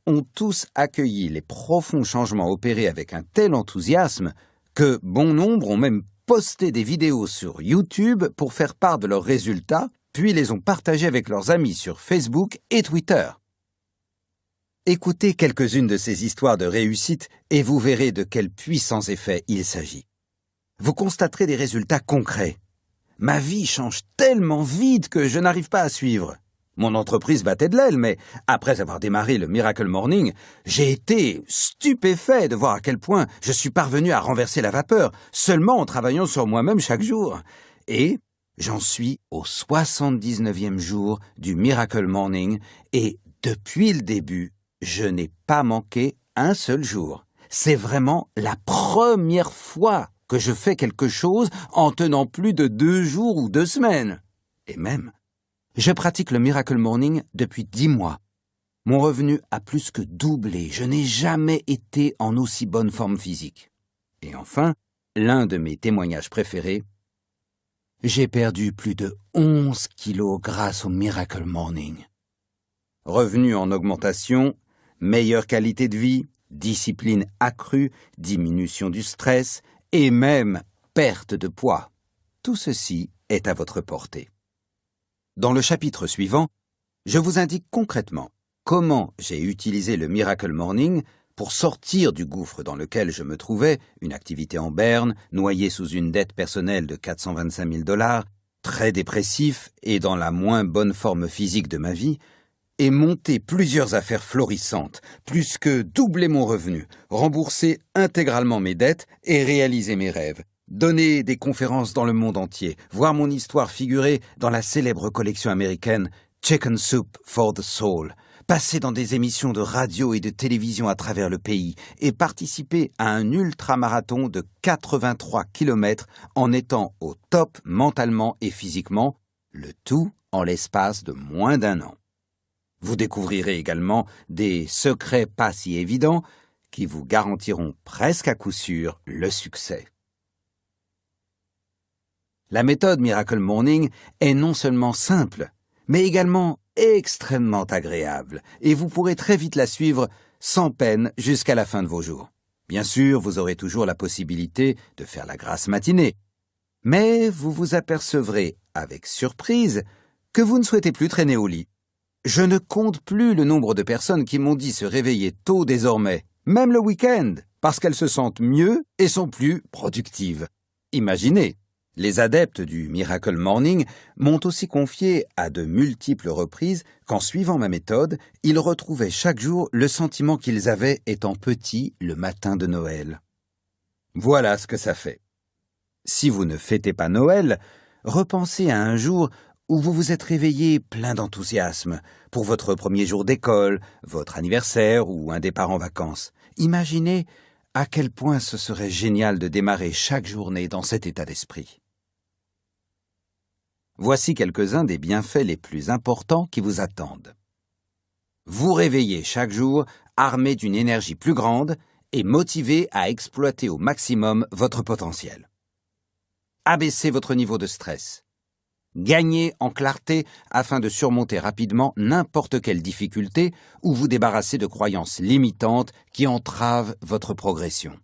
ont tous accueilli les profonds changements opérés avec un tel enthousiasme que bon nombre ont même posté des vidéos sur YouTube pour faire part de leurs résultats, puis les ont partagés avec leurs amis sur Facebook et Twitter. Écoutez quelques-unes de ces histoires de réussite et vous verrez de quels puissants effets il s'agit. Vous constaterez des résultats concrets. Ma vie change tellement vite que je n'arrive pas à suivre. Mon entreprise battait de l'aile, mais après avoir démarré le Miracle Morning, j'ai été stupéfait de voir à quel point je suis parvenu à renverser la vapeur, seulement en travaillant sur moi-même chaque jour. Et j'en suis au 79e jour du Miracle Morning et depuis le début, je n'ai pas manqué un seul jour. C'est vraiment la première fois que je fais quelque chose en tenant plus de 2 jours ou 2 semaines. Et même, je pratique le Miracle Morning depuis 10 mois. Mon revenu a plus que doublé. Je n'ai jamais été en aussi bonne forme physique. Et enfin, l'un de mes témoignages préférés, j'ai perdu plus de 11 kilos grâce au Miracle Morning. Revenu en augmentation, meilleure qualité de vie, discipline accrue, diminution du stress et même perte de poids. Tout ceci est à votre portée. Dans le chapitre suivant, je vous indique concrètement comment j'ai utilisé le Miracle Morning pour sortir du gouffre dans lequel je me trouvais, une activité en berne, noyé sous une dette personnelle de 425 000 $, très dépressif et dans la moins bonne forme physique de ma vie, et monter plusieurs affaires florissantes, plus que doubler mon revenu, rembourser intégralement mes dettes et réaliser mes rêves, donner des conférences dans le monde entier, voir mon histoire figurer dans la célèbre collection américaine Chicken Soup for the Soul, passer dans des émissions de radio et de télévision à travers le pays et participer à un ultramarathon de 83 km en étant au top mentalement et physiquement, le tout en l'espace de moins d'1 an. Vous découvrirez également des secrets pas si évidents qui vous garantiront presque à coup sûr le succès. La méthode Miracle Morning est non seulement simple, mais également extrêmement agréable et vous pourrez très vite la suivre sans peine jusqu'à la fin de vos jours. Bien sûr, vous aurez toujours la possibilité de faire la grasse matinée, mais vous vous apercevrez avec surprise que vous ne souhaitez plus traîner au lit. Je ne compte plus le nombre de personnes qui m'ont dit se réveiller tôt désormais, même le week-end, parce qu'elles se sentent mieux et sont plus productives. Imaginez, les adeptes du Miracle Morning m'ont aussi confié à de multiples reprises qu'en suivant ma méthode, ils retrouvaient chaque jour le sentiment qu'ils avaient étant petits le matin de Noël. Voilà ce que ça fait. Si vous ne fêtez pas Noël, repensez à un jour où vous vous êtes réveillé plein d'enthousiasme pour votre premier jour d'école, votre anniversaire ou un départ en vacances. Imaginez à quel point ce serait génial de démarrer chaque journée dans cet état d'esprit. Voici quelques-uns des bienfaits les plus importants qui vous attendent. Vous réveillez chaque jour armé d'une énergie plus grande et motivé à exploiter au maximum votre potentiel. Abaissez votre niveau de stress. Gagnez en clarté afin de surmonter rapidement n'importe quelle difficulté ou vous débarrasser de croyances limitantes qui entravent votre progression.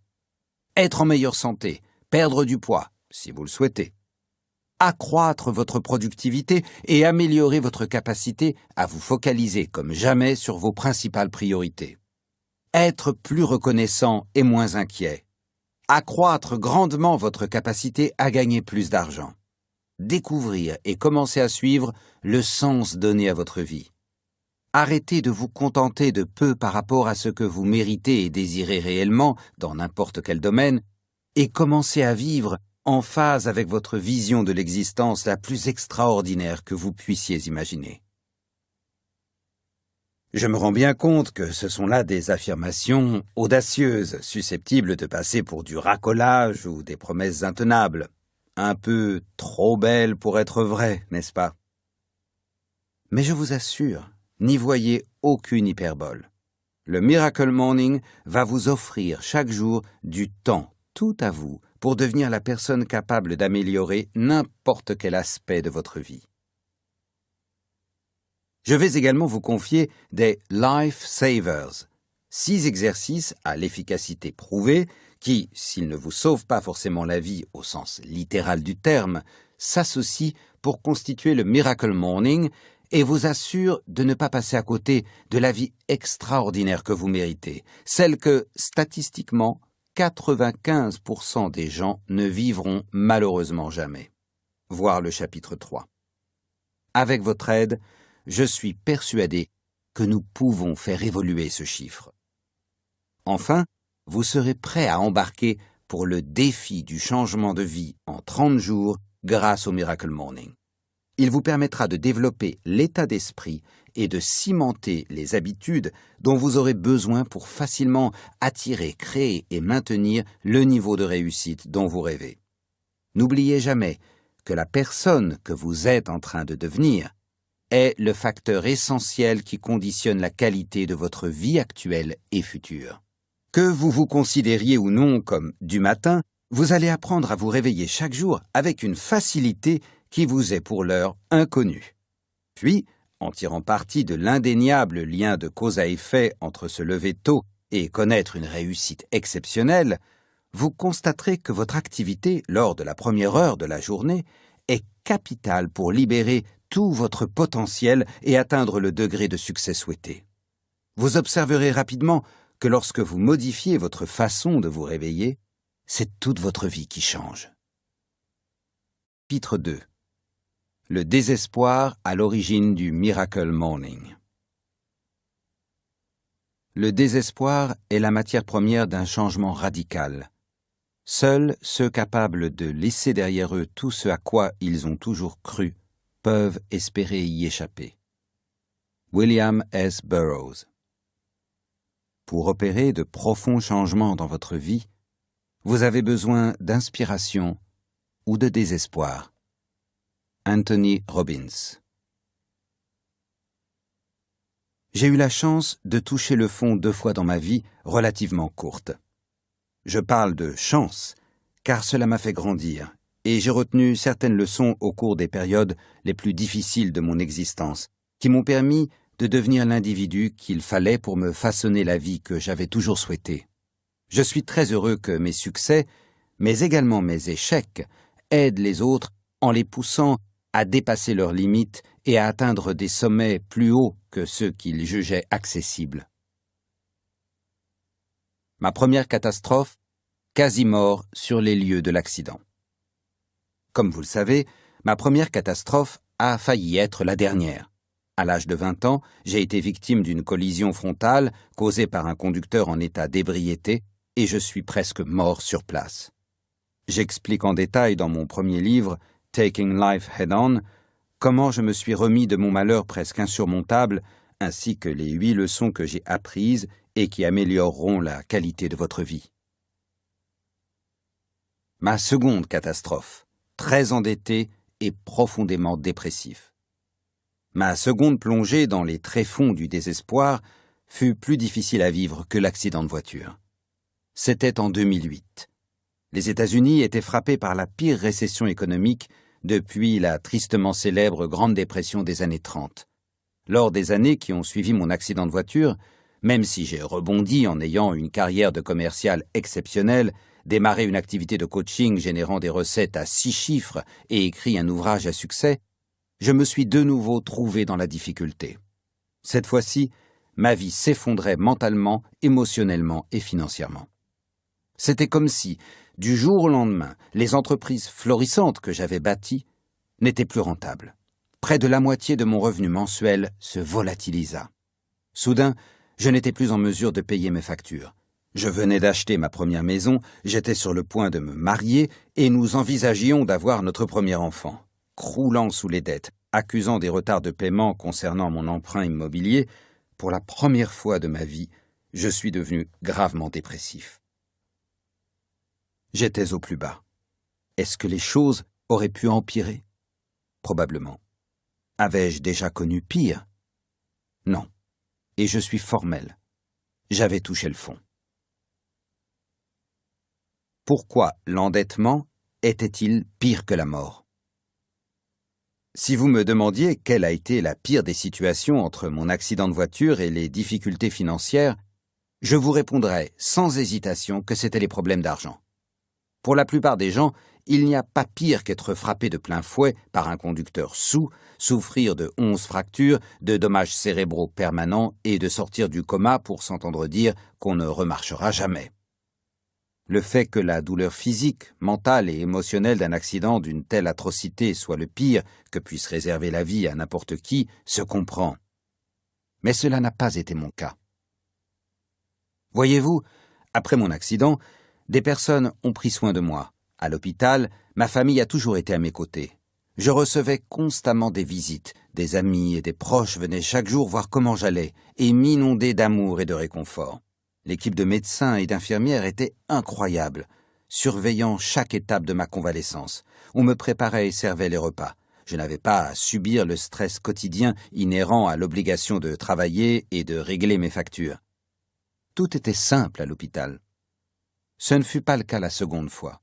Être en meilleure santé, perdre du poids, si vous le souhaitez. Accroître votre productivité et améliorer votre capacité à vous focaliser comme jamais sur vos principales priorités. Être plus reconnaissant et moins inquiet. Accroître grandement votre capacité à gagner plus d'argent. Découvrir et commencer à suivre le sens donné à votre vie. Arrêtez de vous contenter de peu par rapport à ce que vous méritez et désirez réellement dans n'importe quel domaine et commencez à vivre en phase avec votre vision de l'existence la plus extraordinaire que vous puissiez imaginer. Je me rends bien compte que ce sont là des affirmations audacieuses, susceptibles de passer pour du racolage ou des promesses intenables. Un peu trop belle pour être vraie, n'est-ce pas? Mais je vous assure, n'y voyez aucune hyperbole. Le Miracle Morning va vous offrir chaque jour du temps, tout à vous, pour devenir la personne capable d'améliorer n'importe quel aspect de votre vie. Je vais également vous confier des Life Savers, 6 exercices à l'efficacité prouvée qui, s'ils ne vous sauvent pas forcément la vie au sens littéral du terme, s'associent pour constituer le Miracle Morning et vous assurent de ne pas passer à côté de la vie extraordinaire que vous méritez, celle que, statistiquement, 95% des gens ne vivront malheureusement jamais. Voir le chapitre 3. Avec votre aide, je suis persuadé que nous pouvons faire évoluer ce chiffre. Enfin, vous serez prêt à embarquer pour le défi du changement de vie en 30 jours grâce au Miracle Morning. Il vous permettra de développer l'état d'esprit et de cimenter les habitudes dont vous aurez besoin pour facilement attirer, créer et maintenir le niveau de réussite dont vous rêvez. N'oubliez jamais que la personne que vous êtes en train de devenir est le facteur essentiel qui conditionne la qualité de votre vie actuelle et future. Que vous vous considériez ou non comme du matin, vous allez apprendre à vous réveiller chaque jour avec une facilité qui vous est pour l'heure inconnue. Puis, en tirant parti de l'indéniable lien de cause à effet entre se lever tôt et connaître une réussite exceptionnelle, vous constaterez que votre activité lors de la première heure de la journée est capitale pour libérer tout votre potentiel et atteindre le degré de succès souhaité. Vous observerez rapidement que lorsque vous modifiez votre façon de vous réveiller, c'est toute votre vie qui change. Chapitre 2. Le désespoir à l'origine du Miracle Morning. Le désespoir est la matière première d'un changement radical. Seuls ceux capables de laisser derrière eux tout ce à quoi ils ont toujours cru peuvent espérer y échapper. William S. Burroughs. Pour opérer de profonds changements dans votre vie, vous avez besoin d'inspiration ou de désespoir. Anthony Robbins. J'ai eu la chance de toucher le fond 2 fois dans ma vie, relativement courte. Je parle de chance, car cela m'a fait grandir, et j'ai retenu certaines leçons au cours des périodes les plus difficiles de mon existence, qui m'ont permis de devenir l'individu qu'il fallait pour me façonner la vie que j'avais toujours souhaitée. Je suis très heureux que mes succès, mais également mes échecs, aident les autres en les poussant à dépasser leurs limites et à atteindre des sommets plus hauts que ceux qu'ils jugeaient accessibles. Ma première catastrophe, quasi mort sur les lieux de l'accident. Comme vous le savez, ma première catastrophe a failli être la dernière. À l'âge de 20 ans, j'ai été victime d'une collision frontale causée par un conducteur en état d'ébriété et je suis presque mort sur place. J'explique en détail dans mon premier livre, Taking Life Head-On, comment je me suis remis de mon malheur presque insurmontable, ainsi que les 8 leçons que j'ai apprises et qui amélioreront la qualité de votre vie. Ma seconde catastrophe, très endetté et profondément dépressif. Ma seconde plongée dans les tréfonds du désespoir fut plus difficile à vivre que l'accident de voiture. C'était en 2008. Les États-Unis étaient frappés par la pire récession économique depuis la tristement célèbre Grande Dépression des années 30. Lors des années qui ont suivi mon accident de voiture, même si j'ai rebondi en ayant une carrière de commercial exceptionnelle, démarré une activité de coaching générant des recettes à 6 chiffres et écrit un ouvrage à succès, je me suis de nouveau trouvé dans la difficulté. Cette fois-ci, ma vie s'effondrait mentalement, émotionnellement et financièrement. C'était comme si, du jour au lendemain, les entreprises florissantes que j'avais bâties n'étaient plus rentables. Près de la moitié de mon revenu mensuel se volatilisa. Soudain, je n'étais plus en mesure de payer mes factures. Je venais d'acheter ma première maison, j'étais sur le point de me marier et nous envisagions d'avoir notre premier enfant. Croulant sous les dettes, accusant des retards de paiement concernant mon emprunt immobilier, pour la première fois de ma vie, je suis devenu gravement dépressif. J'étais au plus bas. Est-ce que les choses auraient pu empirer? Probablement. Avais-je déjà connu pire? Non. Et je suis formel. J'avais touché le fond. Pourquoi l'endettement était-il pire que la mort? Si vous me demandiez quelle a été la pire des situations entre mon accident de voiture et les difficultés financières, je vous répondrais sans hésitation que c'étaient les problèmes d'argent. Pour la plupart des gens, il n'y a pas pire qu'être frappé de plein fouet par un conducteur saoul, souffrir de 11 fractures, de dommages cérébraux permanents et de sortir du coma pour s'entendre dire qu'on ne remarchera jamais. Le fait que la douleur physique, mentale et émotionnelle d'un accident d'une telle atrocité soit le pire que puisse réserver la vie à n'importe qui se comprend. Mais cela n'a pas été mon cas. Voyez-vous, après mon accident, des personnes ont pris soin de moi. À l'hôpital, ma famille a toujours été à mes côtés. Je recevais constamment des visites, des amis et des proches venaient chaque jour voir comment j'allais et m'inondaient d'amour et de réconfort. L'équipe de médecins et d'infirmières était incroyable, surveillant chaque étape de ma convalescence. On me préparait et servait les repas. Je n'avais pas à subir le stress quotidien inhérent à l'obligation de travailler et de régler mes factures. Tout était simple à l'hôpital. Ce ne fut pas le cas la seconde fois.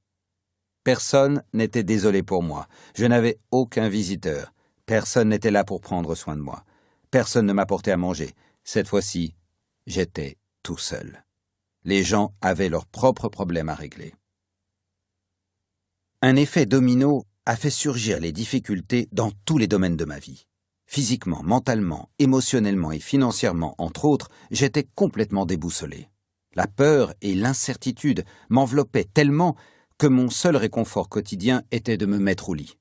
Personne n'était désolé pour moi. Je n'avais aucun visiteur. Personne n'était là pour prendre soin de moi. Personne ne m'apportait à manger. Cette fois-ci, j'étais tout seul. Les gens avaient leurs propres problèmes à régler. Un effet domino a fait surgir les difficultés dans tous les domaines de ma vie. Physiquement, mentalement, émotionnellement et financièrement, entre autres, j'étais complètement déboussolé. La peur et l'incertitude m'enveloppaient tellement que mon seul réconfort quotidien était de me mettre au lit.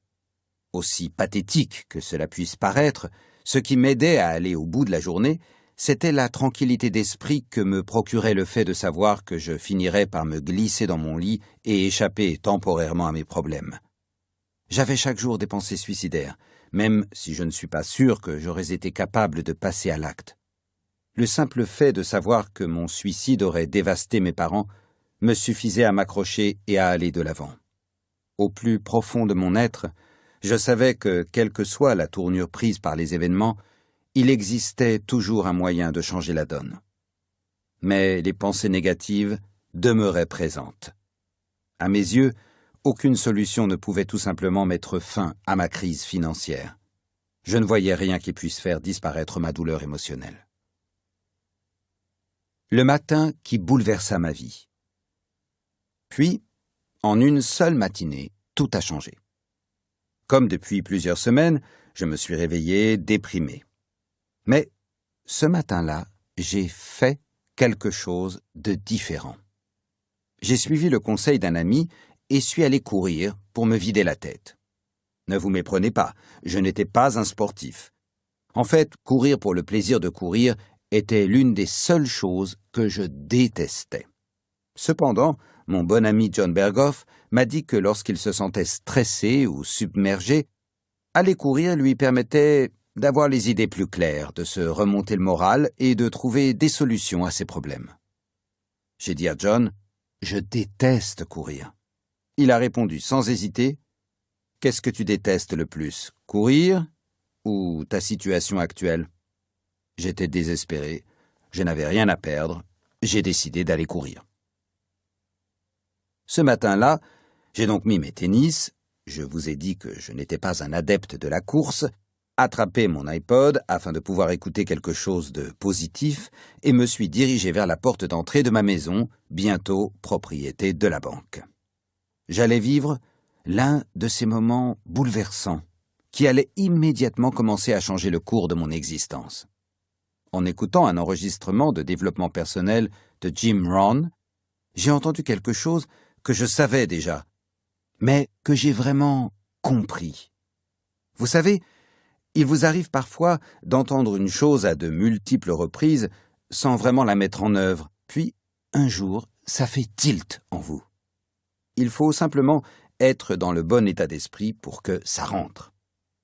Aussi pathétique que cela puisse paraître, ce qui m'aidait à aller au bout de la journée, c'était la tranquillité d'esprit que me procurait le fait de savoir que je finirais par me glisser dans mon lit et échapper temporairement à mes problèmes. J'avais chaque jour des pensées suicidaires, même si je ne suis pas sûr que j'aurais été capable de passer à l'acte. Le simple fait de savoir que mon suicide aurait dévasté mes parents me suffisait à m'accrocher et à aller de l'avant. Au plus profond de mon être, je savais que, quelle que soit la tournure prise par les événements, il existait toujours un moyen de changer la donne. Mais les pensées négatives demeuraient présentes. À mes yeux, aucune solution ne pouvait tout simplement mettre fin à ma crise financière. Je ne voyais rien qui puisse faire disparaître ma douleur émotionnelle. Le matin qui bouleversa ma vie. Puis, en une seule matinée, tout a changé. Comme depuis plusieurs semaines, je me suis réveillé déprimé. Mais ce matin-là, j'ai fait quelque chose de différent. J'ai suivi le conseil d'un ami et suis allé courir pour me vider la tête. Ne vous méprenez pas, je n'étais pas un sportif. En fait, courir pour le plaisir de courir était l'une des seules choses que je détestais. Cependant, mon bon ami John Berghoff m'a dit que lorsqu'il se sentait stressé ou submergé, aller courir lui permettait d'avoir les idées plus claires, de se remonter le moral et de trouver des solutions à ses problèmes. J'ai dit à John, « Je déteste courir ». Il a répondu sans hésiter, « Qu'est-ce que tu détestes le plus, courir ou ta situation actuelle ?» J'étais désespéré, je n'avais rien à perdre, j'ai décidé d'aller courir. Ce matin-là, j'ai donc mis mes tennis, je vous ai dit que je n'étais pas un adepte de la course, attrapé mon iPod afin de pouvoir écouter quelque chose de positif et me suis dirigé vers la porte d'entrée de ma maison, bientôt propriété de la banque. J'allais vivre l'un de ces moments bouleversants qui allaient immédiatement commencer à changer le cours de mon existence. En écoutant un enregistrement de développement personnel de Jim Rohn, j'ai entendu quelque chose que je savais déjà, mais que j'ai vraiment compris. Vous savez, il vous arrive parfois d'entendre une chose à de multiples reprises sans vraiment la mettre en œuvre, puis un jour, ça fait tilt en vous. Il faut simplement être dans le bon état d'esprit pour que ça rentre.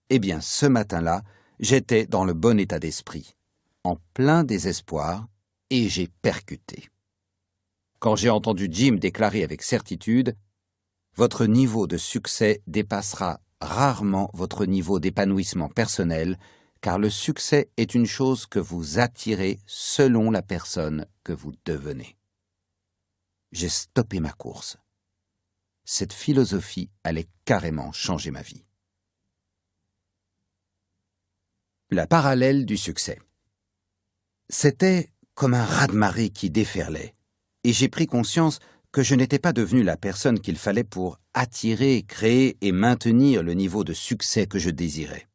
Eh bien, ce matin-là, j'étais dans le bon état d'esprit, en plein désespoir, et j'ai percuté. Quand j'ai entendu Jim déclarer avec certitude « Votre niveau de succès dépassera rarement votre niveau d'épanouissement personnel, car le succès est une chose que vous attirez selon la personne que vous devenez. J'ai stoppé ma course. Cette philosophie allait carrément changer ma vie. La parallèle du succès. C'était comme un raz-de-marée qui déferlait, et j'ai pris conscience que je n'étais pas devenu la personne qu'il fallait pour attirer, créer et maintenir le niveau de succès que je désirais.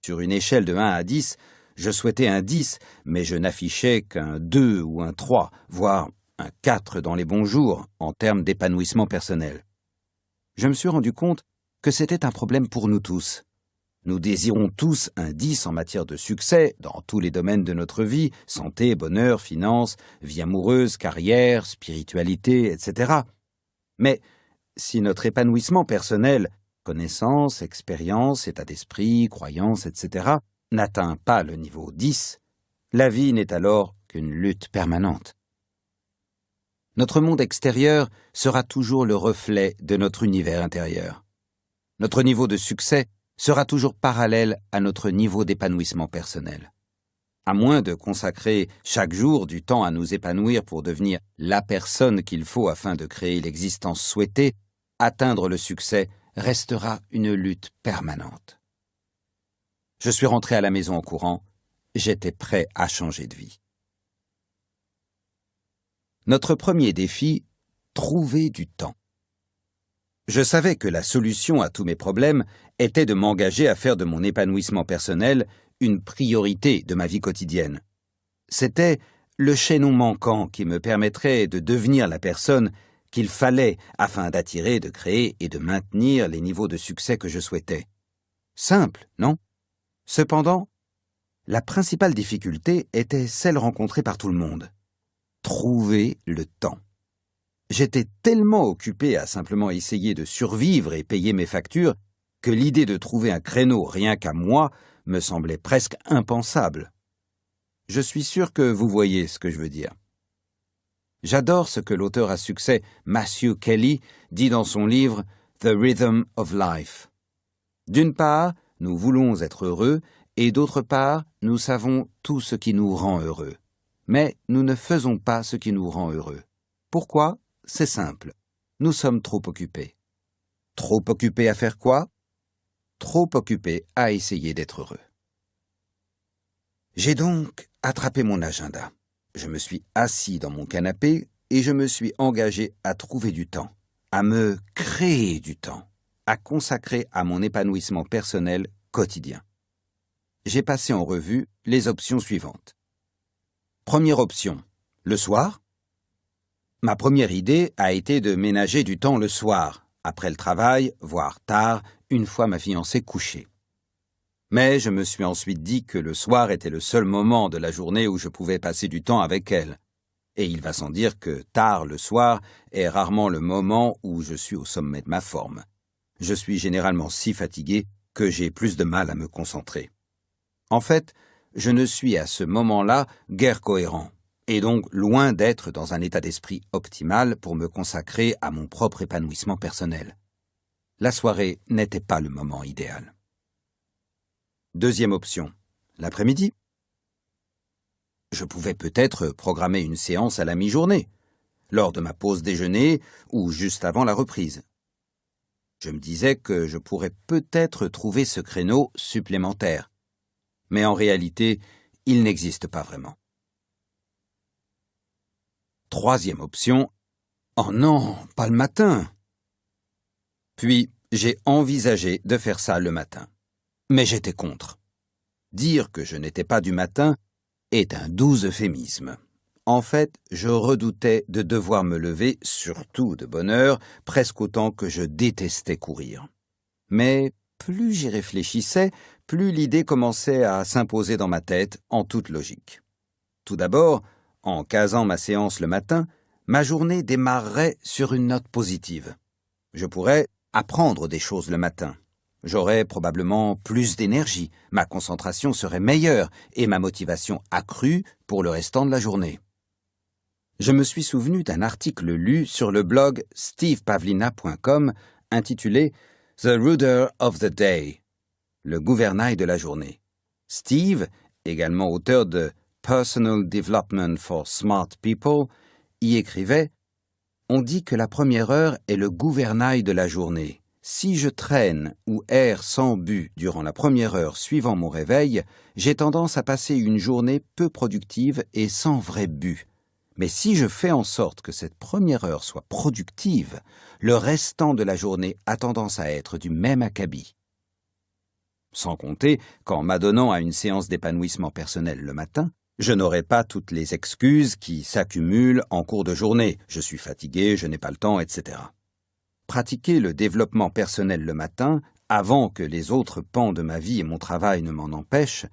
Sur une échelle de 1 à 10, je souhaitais un 10, mais je n'affichais qu'un 2 ou un 3, voire un 4 dans les bons jours, en termes d'épanouissement personnel. Je me suis rendu compte que c'était un problème pour nous tous. Nous désirons tous un 10 en matière de succès dans tous les domaines de notre vie, santé, bonheur, finances, vie amoureuse, carrière, spiritualité, etc. Mais si notre épanouissement personnel, connaissances, expériences, état d'esprit, croyances, etc., n'atteint pas le niveau 10, la vie n'est alors qu'une lutte permanente. Notre monde extérieur sera toujours le reflet de notre univers intérieur. Notre niveau de succès sera toujours parallèle à notre niveau d'épanouissement personnel. À moins de consacrer chaque jour du temps à nous épanouir pour devenir la personne qu'il faut afin de créer l'existence souhaitée, atteindre le succès restera une lutte permanente. Je suis rentré à la maison en courant, j'étais prêt à changer de vie. Notre premier défi, trouver du temps. Je savais que la solution à tous mes problèmes était de m'engager à faire de mon épanouissement personnel une priorité de ma vie quotidienne. C'était le chaînon manquant qui me permettrait de devenir la personne qu'il fallait afin d'attirer, de créer et de maintenir les niveaux de succès que je souhaitais. Simple, non? Cependant, la principale difficulté était celle rencontrée par tout le monde. Trouver le temps. J'étais tellement occupé à simplement essayer de survivre et payer mes factures que l'idée de trouver un créneau rien qu'à moi me semblait presque impensable. Je suis sûr que vous voyez ce que je veux dire. J'adore ce que l'auteur à succès Matthew Kelly dit dans son livre « The Rhythm of Life ». D'une part, nous voulons être heureux et d'autre part, nous savons tout ce qui nous rend heureux. Mais nous ne faisons pas ce qui nous rend heureux. Pourquoi? C'est simple. Nous sommes trop occupés. Trop occupés à faire quoi? Trop occupés à essayer d'être heureux. J'ai donc attrapé mon agenda. Je me suis assis dans mon canapé et je me suis engagé à trouver du temps, à me créer du temps, à consacrer à mon épanouissement personnel quotidien. J'ai passé en revue les options suivantes. Première option, le soir. Ma première idée a été de ménager du temps le soir, après le travail, voire tard, une fois ma fiancée couchée. Mais je me suis ensuite dit que le soir était le seul moment de la journée où je pouvais passer du temps avec elle. Et il va sans dire que tard le soir est rarement le moment où je suis au sommet de ma forme. Je suis généralement si fatigué que j'ai plus de mal à me concentrer. En fait, je ne suis à ce moment-là guère cohérent, et donc loin d'être dans un état d'esprit optimal pour me consacrer à mon propre épanouissement personnel. La soirée n'était pas le moment idéal. Deuxième option, l'après-midi. Je pouvais peut-être programmer une séance à la mi-journée, lors de ma pause déjeuner ou juste avant la reprise. Je me disais que je pourrais peut-être trouver ce créneau supplémentaire. Mais en réalité, il n'existe pas vraiment. Troisième option, oh non, pas le matin. Puis, j'ai envisagé de faire ça le matin. Mais j'étais contre. Dire que je n'étais pas du matin est un doux euphémisme. En fait, je redoutais de devoir me lever, surtout de bonne heure, presque autant que je détestais courir. Mais plus j'y réfléchissais, plus l'idée commençait à s'imposer dans ma tête en toute logique. Tout d'abord, en casant ma séance le matin, ma journée démarrerait sur une note positive. Je pourrais apprendre des choses le matin. J'aurais probablement plus d'énergie, ma concentration serait meilleure et ma motivation accrue pour le restant de la journée. Je me suis souvenu d'un article lu sur le blog stevepavlina.com intitulé « The Rudder of the Day », le gouvernail de la journée. Steve, également auteur de Personal Development for Smart People, y écrivait « On dit que la première heure est le gouvernail de la journée. Si je traîne ou erre sans but durant la première heure suivant mon réveil, j'ai tendance à passer une journée peu productive et sans vrai but. Mais si je fais en sorte que cette première heure soit productive, le restant de la journée a tendance à être du même acabit. » Sans compter qu'en m'adonnant à une séance d'épanouissement personnel le matin, je n'aurai pas toutes les excuses qui s'accumulent en cours de journée. Je suis fatigué, je n'ai pas le temps, etc. Pratiquer le développement personnel le matin, avant que les autres pans de ma vie et mon travail ne m'en empêchent,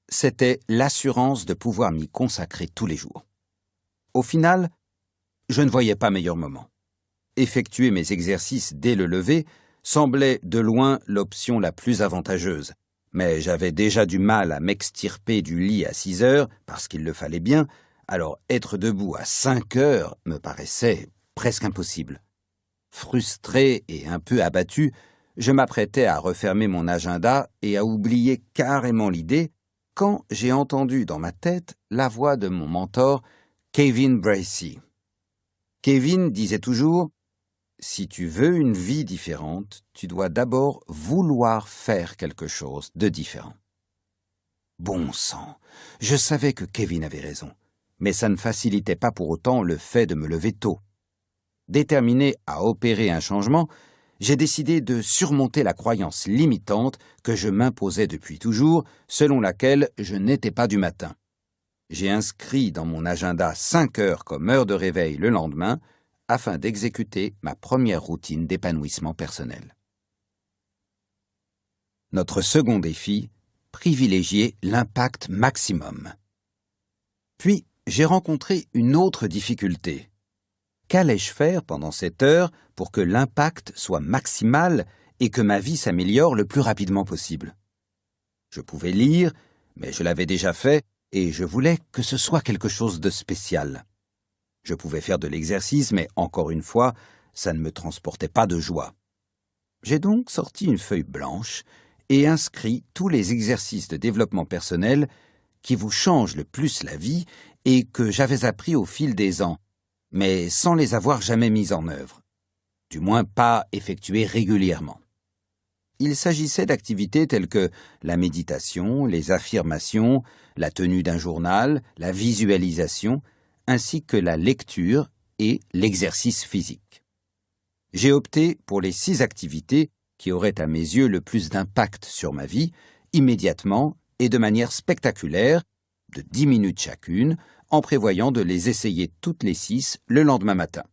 c'était l'assurance de pouvoir m'y consacrer tous les jours. Au final, je ne voyais pas meilleur moment. Effectuer mes exercices dès le lever semblait de loin l'option la plus avantageuse, mais j'avais déjà du mal à m'extirper du lit à 6 heures, parce qu'il le fallait bien, alors être debout à 5 heures me paraissait presque impossible. Frustré et un peu abattu, je m'apprêtais à refermer mon agenda et à oublier carrément l'idée quand j'ai entendu dans ma tête la voix de mon mentor, Kevin Bracy. Kevin disait toujours « Si tu veux une vie différente, tu dois d'abord vouloir faire quelque chose de différent. » Bon sang, je savais que Kevin avait raison, mais ça ne facilitait pas pour autant le fait de me lever tôt. Déterminé à opérer un changement, j'ai décidé de surmonter la croyance limitante que je m'imposais depuis toujours, selon laquelle je n'étais pas du matin. J'ai inscrit dans mon agenda 5 heures comme heure de réveil le lendemain, afin d'exécuter ma première routine d'épanouissement personnel. Notre second défi, privilégier l'impact maximum. Puis, j'ai rencontré une autre difficulté. Qu'allais-je faire pendant cette heure pour que l'impact soit maximal et que ma vie s'améliore le plus rapidement possible? Je pouvais lire, mais je l'avais déjà fait et je voulais que ce soit quelque chose de spécial. Je pouvais faire de l'exercice, mais encore une fois, ça ne me transportait pas de joie. J'ai donc sorti une feuille blanche et inscrit tous les exercices de développement personnel qui vous changent le plus la vie et que j'avais appris au fil des ans, mais sans les avoir jamais mis en œuvre, du moins pas effectués régulièrement. Il s'agissait d'activités telles que la méditation, les affirmations, la tenue d'un journal, la visualisation, ainsi que la lecture et l'exercice physique. J'ai opté pour les 6 activités qui auraient à mes yeux le plus d'impact sur ma vie, immédiatement et de manière spectaculaire, de 10 minutes chacune, en prévoyant de les essayer toutes les 6 le lendemain matin.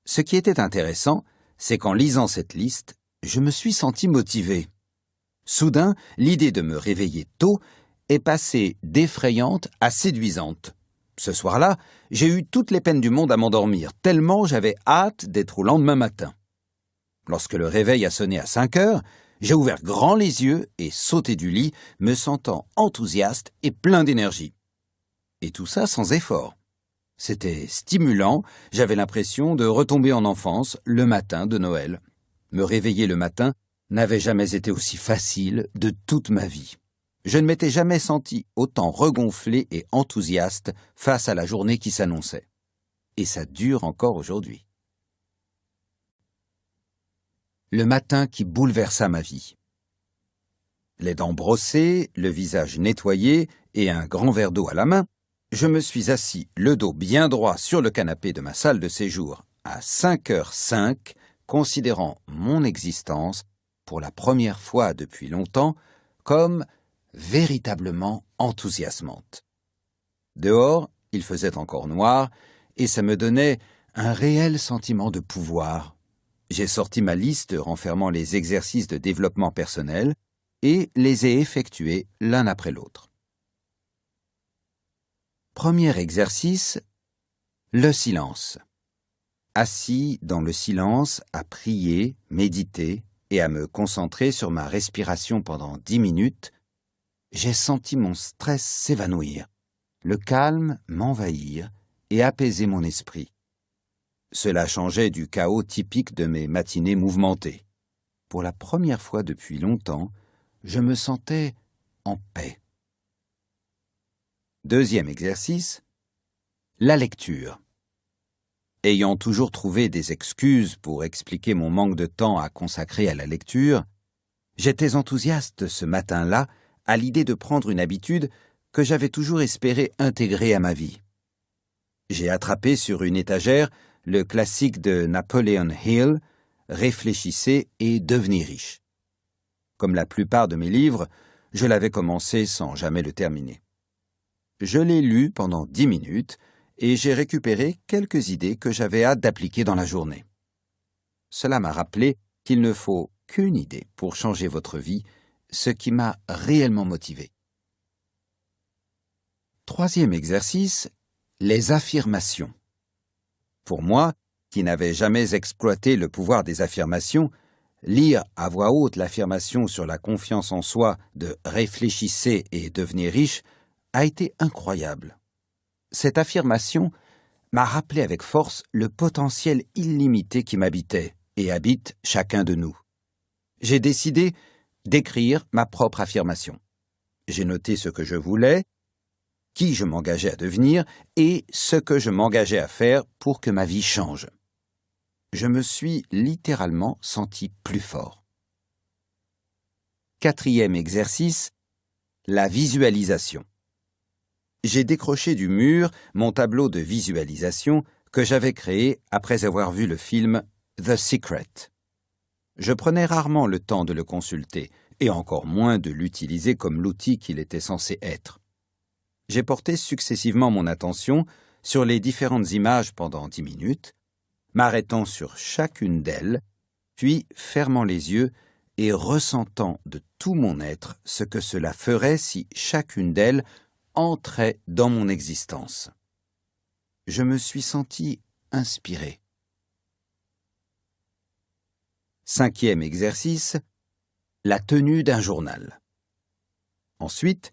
Ce qui était intéressant, c'est qu'en lisant cette liste, je me suis senti motivé. Soudain, l'idée de me réveiller tôt est passée d'effrayante à séduisante. Ce soir-là, j'ai eu toutes les peines du monde à m'endormir, tellement j'avais hâte d'être au lendemain matin. Lorsque le réveil a sonné à 5 heures, j'ai ouvert grand les yeux et sauté du lit, me sentant enthousiaste et plein d'énergie. Et tout ça sans effort. C'était stimulant, j'avais l'impression de retomber en enfance le matin de Noël. Me réveiller le matin n'avait jamais été aussi facile de toute ma vie. Je ne m'étais jamais senti autant regonflé et enthousiaste face à la journée qui s'annonçait. Et ça dure encore aujourd'hui. Le matin qui bouleversa ma vie. Les dents brossées, le visage nettoyé et un grand verre d'eau à la main, je me suis assis le dos bien droit sur le canapé de ma salle de séjour à 5h05, considérant mon existence, pour la première fois depuis longtemps, comme véritablement enthousiasmante. Dehors, il faisait encore noir et ça me donnait un réel sentiment de pouvoir. J'ai sorti ma liste renfermant les exercices de développement personnel et les ai effectués l'un après l'autre. Premier exercice, le silence. Assis dans le silence, à prier, méditer et à me concentrer sur ma respiration pendant 10 minutes, j'ai senti mon stress s'évanouir, le calme m'envahir et apaiser mon esprit. Cela changeait du chaos typique de mes matinées mouvementées. Pour la première fois depuis longtemps, je me sentais en paix. Deuxième exercice, la lecture. Ayant toujours trouvé des excuses pour expliquer mon manque de temps à consacrer à la lecture, j'étais enthousiaste ce matin-là à l'idée de prendre une habitude que j'avais toujours espéré intégrer à ma vie. J'ai attrapé sur une étagère le classique de Napoleon Hill, « Réfléchissez et devenez riche ». Comme la plupart de mes livres, je l'avais commencé sans jamais le terminer. Je l'ai lu pendant 10 minutes et j'ai récupéré quelques idées que j'avais hâte d'appliquer dans la journée. Cela m'a rappelé qu'il ne faut qu'une idée pour changer votre vie, ce qui m'a réellement motivé. Troisième exercice, les affirmations. Pour moi, qui n'avais jamais exploité le pouvoir des affirmations, lire à voix haute l'affirmation sur la confiance en soi de « réfléchissez et devenez riche » a été incroyable. Cette affirmation m'a rappelé avec force le potentiel illimité qui m'habitait et habite chacun de nous. J'ai décidé d'écrire ma propre affirmation. J'ai noté ce que je voulais, qui je m'engageais à devenir et ce que je m'engageais à faire pour que ma vie change. Je me suis littéralement senti plus fort. Quatrième exercice, la visualisation. J'ai décroché du mur mon tableau de visualisation que j'avais créé après avoir vu le film The Secret. Je prenais rarement le temps de le consulter, et encore moins de l'utiliser comme l'outil qu'il était censé être. J'ai porté successivement mon attention sur les différentes images pendant 10 minutes, m'arrêtant sur chacune d'elles, puis fermant les yeux et ressentant de tout mon être ce que cela ferait si chacune d'elles entrait dans mon existence. Je me suis senti inspiré. Cinquième exercice, la tenue d'un journal. Ensuite,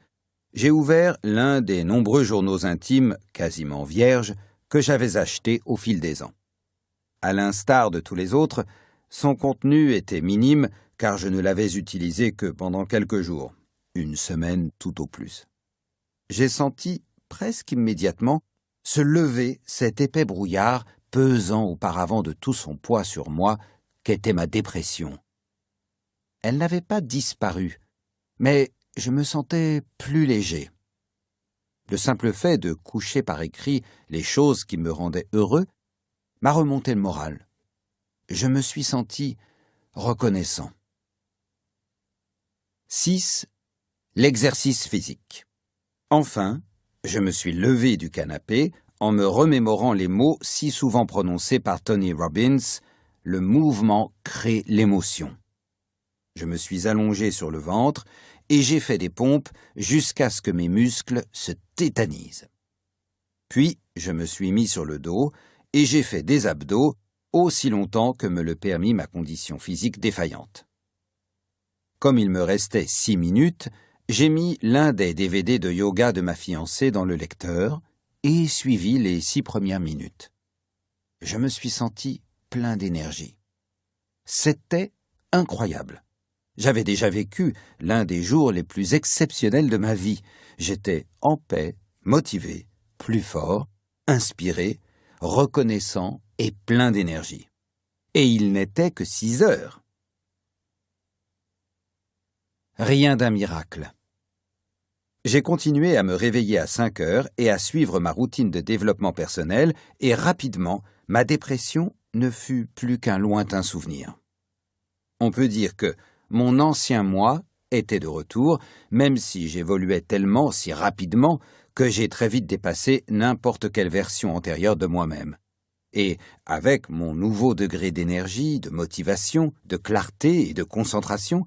j'ai ouvert l'un des nombreux journaux intimes, quasiment vierges, que j'avais achetés au fil des ans. À l'instar de tous les autres, son contenu était minime car je ne l'avais utilisé que pendant quelques jours, une semaine tout au plus. J'ai senti, presque immédiatement, se lever cet épais brouillard pesant auparavant de tout son poids sur moi, qu'était ma dépression. Elle n'avait pas disparu, mais je me sentais plus léger. Le simple fait de coucher par écrit les choses qui me rendaient heureux m'a remonté le moral. Je me suis senti reconnaissant. 6. L'exercice physique. Enfin, je me suis levé du canapé en me remémorant les mots si souvent prononcés par Tony Robbins, « Le mouvement crée l'émotion ». Je me suis allongé sur le ventre et j'ai fait des pompes jusqu'à ce que mes muscles se tétanisent. Puis, je me suis mis sur le dos et j'ai fait des abdos aussi longtemps que me le permit ma condition physique défaillante. Comme il me restait 6 minutes, j'ai mis l'un des DVD de yoga de ma fiancée dans le lecteur et suivi les 6 premières minutes. Je me suis senti plein d'énergie. C'était incroyable. J'avais déjà vécu l'un des jours les plus exceptionnels de ma vie. J'étais en paix, motivé, plus fort, inspiré, reconnaissant et plein d'énergie. Et il n'était que 6 heures. Rien d'un miracle. J'ai continué à me réveiller à 5 heures et à suivre ma routine de développement personnel et rapidement, ma dépression ne fut plus qu'un lointain souvenir. On peut dire que mon ancien moi était de retour, même si j'évoluais tellement si rapidement que j'ai très vite dépassé n'importe quelle version antérieure de moi-même. Et avec mon nouveau degré d'énergie, de motivation, de clarté et de concentration,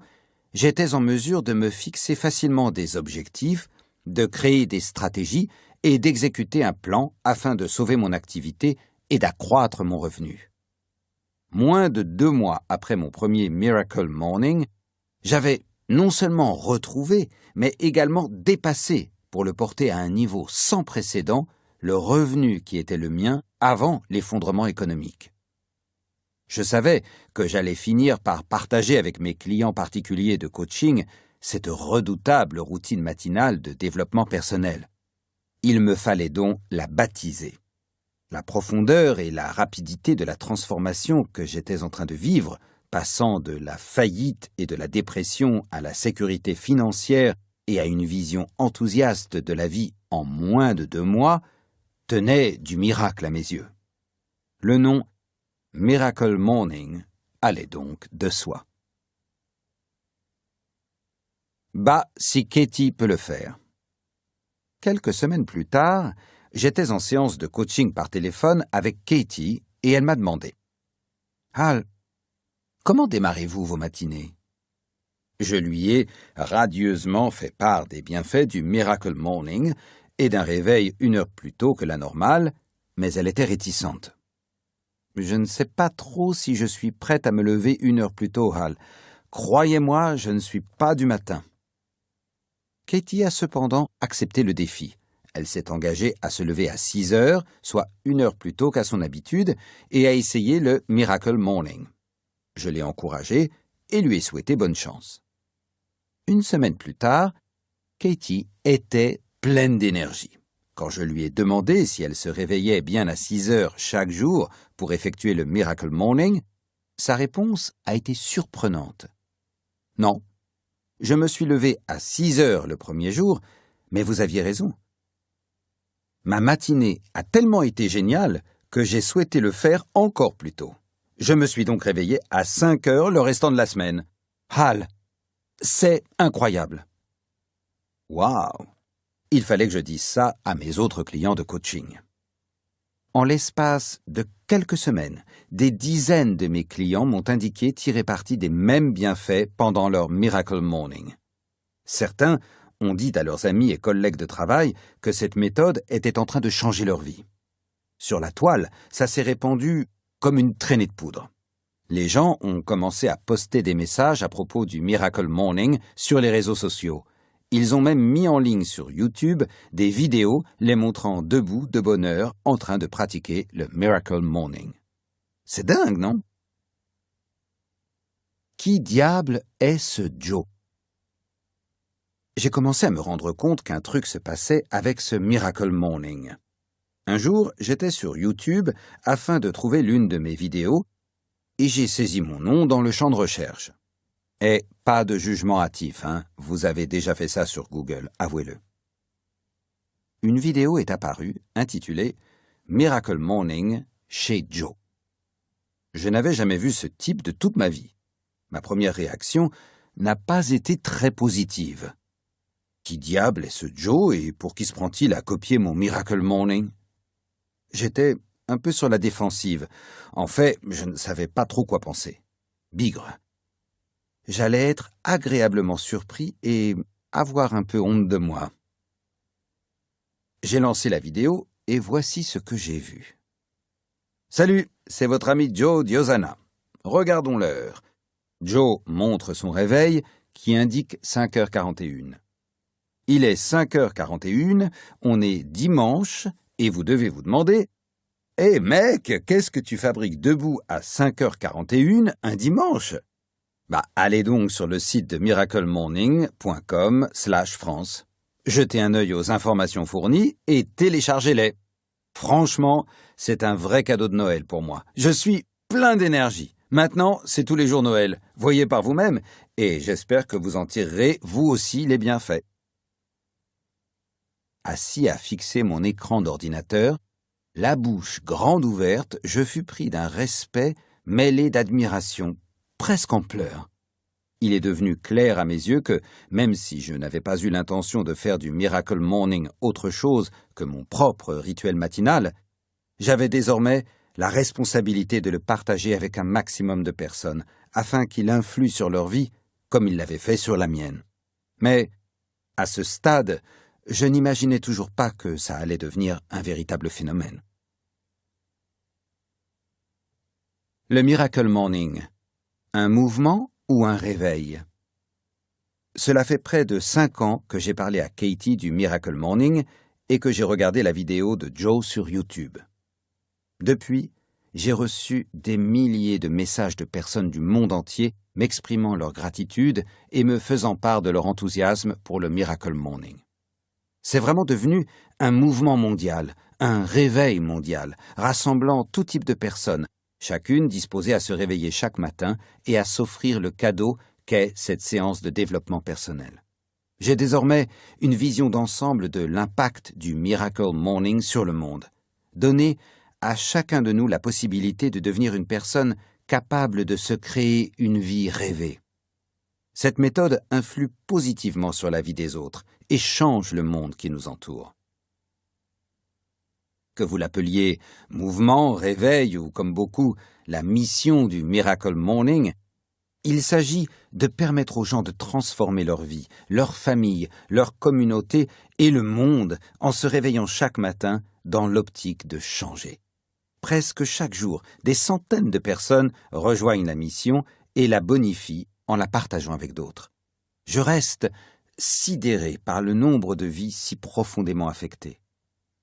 j'étais en mesure de me fixer facilement des objectifs, de créer des stratégies et d'exécuter un plan afin de sauver mon activité et d'accroître mon revenu. Moins de 2 mois après mon premier Miracle Morning, j'avais non seulement retrouvé, mais également dépassé, pour le porter à un niveau sans précédent, le revenu qui était le mien avant l'effondrement économique. Je savais que j'allais finir par partager avec mes clients particuliers de coaching cette redoutable routine matinale de développement personnel. Il me fallait donc la baptiser. La profondeur et la rapidité de la transformation que j'étais en train de vivre, passant de la faillite et de la dépression à la sécurité financière et à une vision enthousiaste de la vie en moins de 2 mois, tenait du miracle à mes yeux. Le nom Miracle Morning allait donc de soi. Bah, si Katie peut le faire. Quelques semaines plus tard, j'étais en séance de coaching par téléphone avec Katie et elle m'a demandé « Hal, comment démarrez-vous vos matinées ?» Je lui ai radieusement fait part des bienfaits du Miracle Morning et d'un réveil 1 heure plus tôt que la normale, mais elle était réticente. « Je ne sais pas trop si je suis prête à me lever 1 heure plus tôt, Hal. Croyez-moi, je ne suis pas du matin. » Katie a cependant accepté le défi. Elle s'est engagée à se lever à 6 heures, soit 1 heure plus tôt qu'à son habitude, et a essayé le Miracle Morning. Je l'ai encouragée et lui ai souhaité bonne chance. 1 semaine plus tard, Katie était pleine d'énergie. Quand je lui ai demandé si elle se réveillait bien à 6 heures chaque jour pour effectuer le Miracle Morning, sa réponse a été surprenante. Non, je me suis levé à 6 heures le premier jour, mais vous aviez raison. Ma matinée a tellement été géniale que j'ai souhaité le faire encore plus tôt. Je me suis donc réveillé à 5 heures le restant de la semaine. Hal, c'est incroyable. Waouh! Il fallait que je dise ça à mes autres clients de coaching. En l'espace de quelques semaines, des dizaines de mes clients m'ont indiqué tirer parti des mêmes bienfaits pendant leur Miracle Morning. Certains ont dit à leurs amis et collègues de travail que cette méthode était en train de changer leur vie. Sur la toile, ça s'est répandu comme une traînée de poudre. Les gens ont commencé à poster des messages à propos du Miracle Morning sur les réseaux sociaux. Ils ont même mis en ligne sur YouTube des vidéos les montrant debout de bonne heure en train de pratiquer le Miracle Morning. C'est dingue, non? Qui diable est ce Joe? J'ai commencé à me rendre compte qu'un truc se passait avec ce Miracle Morning. Un jour, j'étais sur YouTube afin de trouver l'une de mes vidéos et j'ai saisi mon nom dans le champ de recherche. Et pas de jugement hâtif, hein, vous avez déjà fait ça sur Google, avouez-le. Une vidéo est apparue, intitulée « Miracle Morning chez Joe ». Je n'avais jamais vu ce type de toute ma vie. Ma première réaction n'a pas été très positive. Qui diable est ce Joe et pour qui se prend-il à copier mon Miracle Morning? J'étais un peu sur la défensive. En fait, je ne savais pas trop quoi penser. Bigre. J'allais être agréablement surpris et avoir un peu honte de moi. J'ai lancé la vidéo et voici ce que j'ai vu. Salut, c'est votre ami Joe Diosana. Regardons l'heure. Joe montre son réveil qui indique 5h41. Il est 5h41, on est dimanche et vous devez vous demander « Hé mec, qu'est-ce que tu fabriques debout à 5h41 un dimanche ?» Allez donc sur le site de miraclemorning.com/France. Jetez un œil aux informations fournies et téléchargez-les. Franchement, c'est un vrai cadeau de Noël pour moi. Je suis plein d'énergie. Maintenant, c'est tous les jours Noël. Voyez par vous-même et j'espère que vous en tirerez vous aussi les bienfaits. Assis à fixer mon écran d'ordinateur, la bouche grande ouverte, je fus pris d'un respect mêlé d'admiration, presque en pleurs. Il est devenu clair à mes yeux que, même si je n'avais pas eu l'intention de faire du Miracle Morning autre chose que mon propre rituel matinal, j'avais désormais la responsabilité de le partager avec un maximum de personnes, afin qu'il influe sur leur vie comme il l'avait fait sur la mienne. Mais, à ce stade, je n'imaginais toujours pas que ça allait devenir un véritable phénomène. Le Miracle Morning, un mouvement ou un réveil? Cela fait près de 5 ans que j'ai parlé à Katie du Miracle Morning et que j'ai regardé la vidéo de Joe sur YouTube. Depuis, j'ai reçu des milliers de messages de personnes du monde entier m'exprimant leur gratitude et me faisant part de leur enthousiasme pour le Miracle Morning. C'est vraiment devenu un mouvement mondial, un réveil mondial, rassemblant tout type de personnes, chacune disposée à se réveiller chaque matin et à s'offrir le cadeau qu'est cette séance de développement personnel. J'ai désormais une vision d'ensemble de l'impact du Miracle Morning sur le monde. Donner à chacun de nous la possibilité de devenir une personne capable de se créer une vie rêvée. Cette méthode influe positivement sur la vie des autres et change le monde qui nous entoure. Que vous l'appeliez mouvement, réveil ou, comme beaucoup, la mission du Miracle Morning, il s'agit de permettre aux gens de transformer leur vie, leur famille, leur communauté et le monde en se réveillant chaque matin dans l'optique de changer. Presque chaque jour, des centaines de personnes rejoignent la mission et la bonifient en la partageant avec d'autres. Je reste sidéré par le nombre de vies si profondément affectées.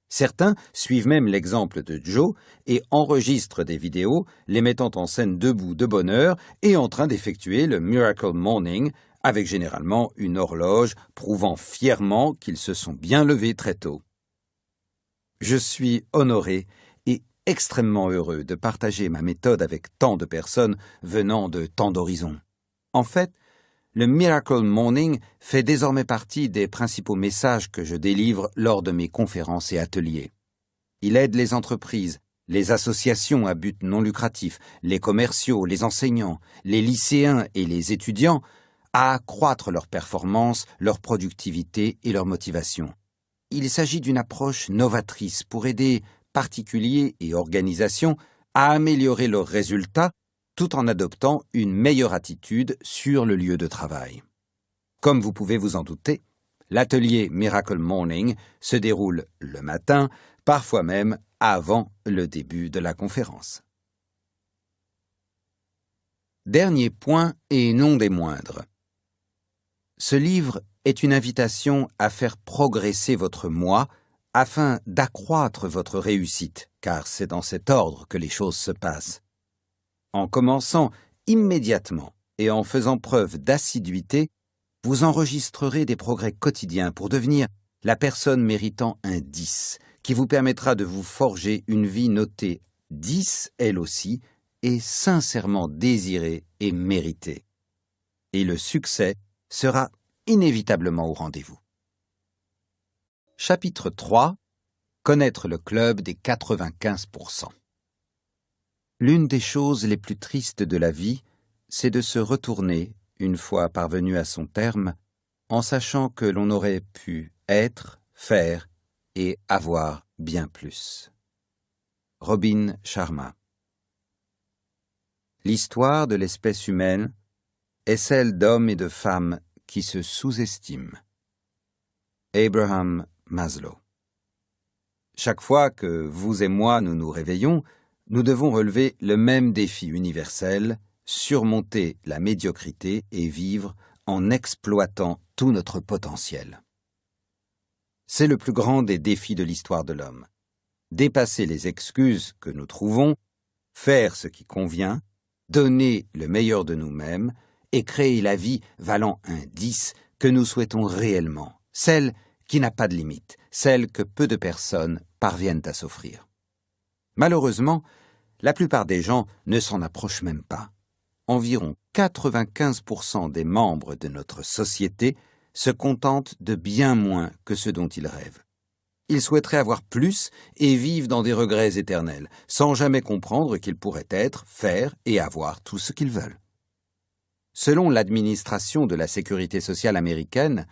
Certains suivent même l'exemple de Joe et enregistrent des vidéos les mettant en scène debout de bonne heure et en train d'effectuer le Miracle Morning avec généralement une horloge prouvant fièrement qu'ils se sont bien levés très tôt. Je suis honoré et extrêmement heureux de partager ma méthode avec tant de personnes venant de tant d'horizons. En fait, le Miracle Morning fait désormais partie des principaux messages que je délivre lors de mes conférences et ateliers. Il aide les entreprises, les associations à but non lucratif, les commerciaux, les enseignants, les lycéens et les étudiants à accroître leur performance, leur productivité et leur motivation. Il s'agit d'une approche novatrice pour aider particuliers et organisations à améliorer leurs résultats tout en adoptant une meilleure attitude sur le lieu de travail. Comme vous pouvez vous en douter, l'atelier Miracle Morning se déroule le matin, parfois même avant le début de la conférence. Dernier point et non des moindres. Ce livre est une invitation à faire progresser votre moi afin d'accroître votre réussite, car c'est dans cet ordre que les choses se passent. En commençant immédiatement et en faisant preuve d'assiduité, vous enregistrerez des progrès quotidiens pour devenir la personne méritant un 10, qui vous permettra de vous forger une vie notée 10, elle aussi, et sincèrement désirée et méritée. Et le succès sera inévitablement au rendez-vous. Chapitre 3. Connaître le club des 95%. L'une des choses les plus tristes de la vie, c'est de se retourner, une fois parvenu à son terme, en sachant que l'on aurait pu être, faire et avoir bien plus. Robin Sharma. L'histoire de l'espèce humaine est celle d'hommes et de femmes qui se sous-estiment. Abraham Maslow. Chaque fois que vous et moi nous nous réveillons, nous devons relever le même défi universel, surmonter la médiocrité et vivre en exploitant tout notre potentiel. C'est le plus grand des défis de l'histoire de l'homme. Dépasser les excuses que nous trouvons, faire ce qui convient, donner le meilleur de nous-mêmes et créer la vie valant un 10 que nous souhaitons réellement, celle qui n'a pas de limite, celle que peu de personnes parviennent à s'offrir. Malheureusement, la plupart des gens ne s'en approchent même pas. Environ 95% des membres de notre société se contentent de bien moins que ce dont ils rêvent. Ils souhaiteraient avoir plus et vivent dans des regrets éternels, sans jamais comprendre qu'ils pourraient être, faire et avoir tout ce qu'ils veulent. Selon l'administration de la sécurité sociale américaine,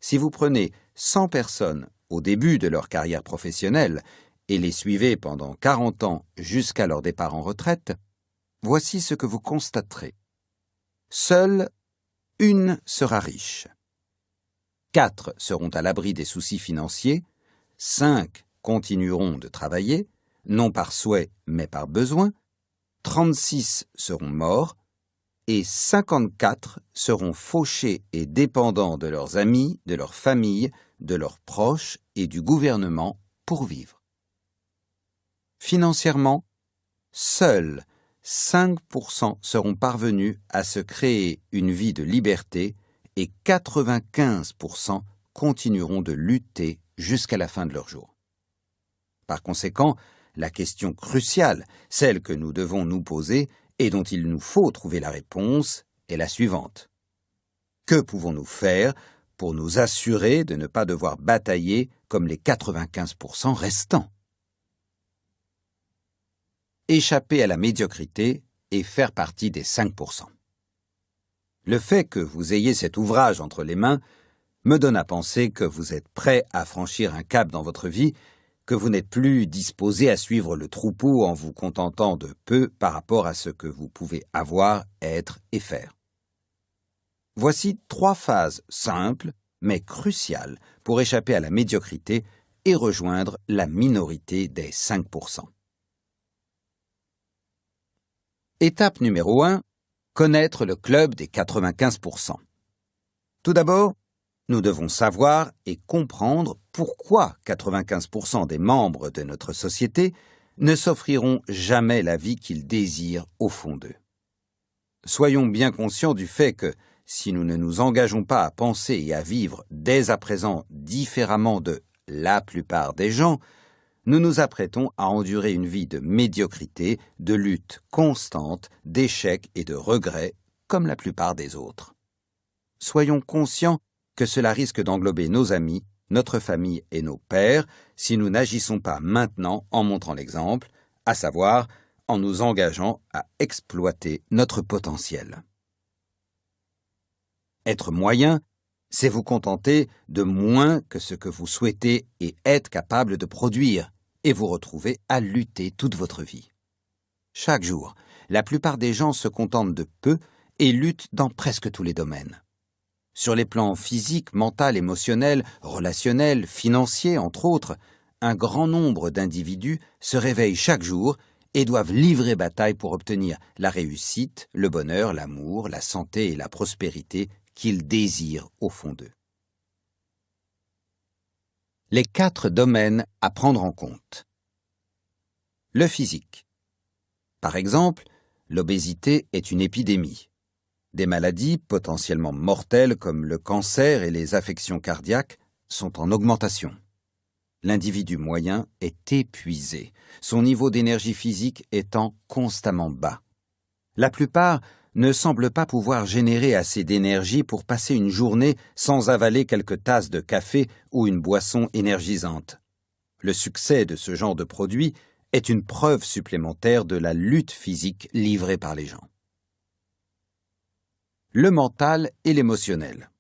si vous prenez 100 personnes au début de leur carrière professionnelle et les suivez pendant 40 ans jusqu'à leur départ en retraite, voici ce que vous constaterez. Seule une sera riche. 4 seront à l'abri des soucis financiers, 5 continueront de travailler, non par souhait mais par besoin, 36 seront morts, et 54 seront fauchés et dépendants de leurs amis, de leur famille, de leurs proches et du gouvernement pour vivre. Financièrement, seuls 5% seront parvenus à se créer une vie de liberté et 95% continueront de lutter jusqu'à la fin de leur jour. Par conséquent, la question cruciale, celle que nous devons nous poser et dont il nous faut trouver la réponse, est la suivante. Que pouvons-nous faire pour nous assurer de ne pas devoir batailler comme les 95% restants? Échapper à la médiocrité et faire partie des 5%. Le fait que vous ayez cet ouvrage entre les mains me donne à penser que vous êtes prêt à franchir un cap dans votre vie, que vous n'êtes plus disposé à suivre le troupeau en vous contentant de peu par rapport à ce que vous pouvez avoir, être et faire. Voici 3 phases simples, mais cruciales pour échapper à la médiocrité et rejoindre la minorité des 5%. Étape numéro 1. Connaître le club des 95%. Tout d'abord, nous devons savoir et comprendre pourquoi 95% des membres de notre société ne s'offriront jamais la vie qu'ils désirent au fond d'eux. Soyons bien conscients du fait que, si nous ne nous engageons pas à penser et à vivre dès à présent différemment de la plupart des gens, nous nous apprêtons à endurer une vie de médiocrité, de lutte constante, d'échecs et de regrets, comme la plupart des autres. Soyons conscients que cela risque d'englober nos amis, notre famille et nos pairs si nous n'agissons pas maintenant en montrant l'exemple, à savoir en nous engageant à exploiter notre potentiel. Être moyen, c'est vous contenter de moins que ce que vous souhaitez et êtes capable de produire, et vous retrouver à lutter toute votre vie. Chaque jour, la plupart des gens se contentent de peu et luttent dans presque tous les domaines. Sur les plans physiques, mental, émotionnel, relationnel, financier, entre autres, un grand nombre d'individus se réveillent chaque jour et doivent livrer bataille pour obtenir la réussite, le bonheur, l'amour, la santé et la prospérité qu'ils désirent au fond d'eux. Les 4 domaines à prendre en compte. Le physique. Par exemple, l'obésité est une épidémie. Des maladies potentiellement mortelles comme le cancer et les affections cardiaques sont en augmentation. L'individu moyen est épuisé, son niveau d'énergie physique étant constamment bas. La plupart ne semblent pas pouvoir générer assez d'énergie pour passer une journée sans avaler quelques tasses de café ou une boisson énergisante. Le succès de ce genre de produit est une preuve supplémentaire de la lutte physique livrée par les gens. Le mental et l'émotionnel.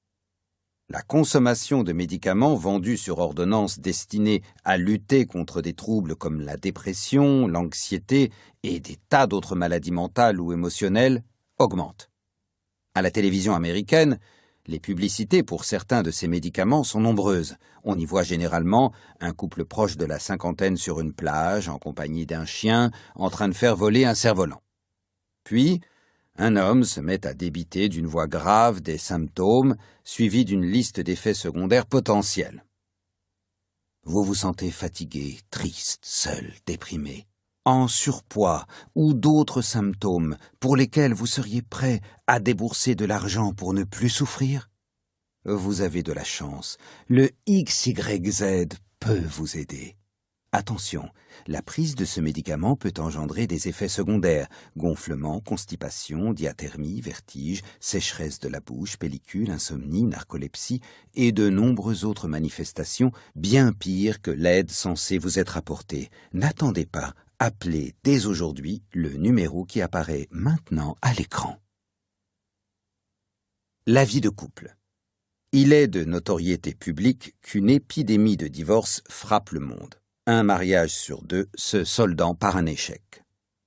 La consommation de médicaments vendus sur ordonnance destinés à lutter contre des troubles comme la dépression, l'anxiété et des tas d'autres maladies mentales ou émotionnelles augmente. À la télévision américaine, les publicités pour certains de ces médicaments sont nombreuses. On y voit généralement un couple proche de la cinquantaine sur une plage, en compagnie d'un chien, en train de faire voler un cerf-volant. Puis, un homme se met à débiter d'une voix grave des symptômes, suivis d'une liste d'effets secondaires potentiels. Vous vous sentez fatigué, triste, seul, déprimé, en surpoids ou d'autres symptômes pour lesquels vous seriez prêt à débourser de l'argent pour ne plus souffrir? Vous avez de la chance, le XYZ peut vous aider. Attention, la prise de ce médicament peut engendrer des effets secondaires, gonflement, constipation, diathermie, vertige, sécheresse de la bouche, pellicule, insomnie, narcolepsie et de nombreuses autres manifestations bien pires que l'aide censée vous être apportée. N'attendez pas, appelez dès aujourd'hui le numéro qui apparaît maintenant à l'écran. La vie de couple. Il est de notoriété publique qu'une épidémie de divorce frappe le monde. Un mariage sur 2 se soldant par un échec.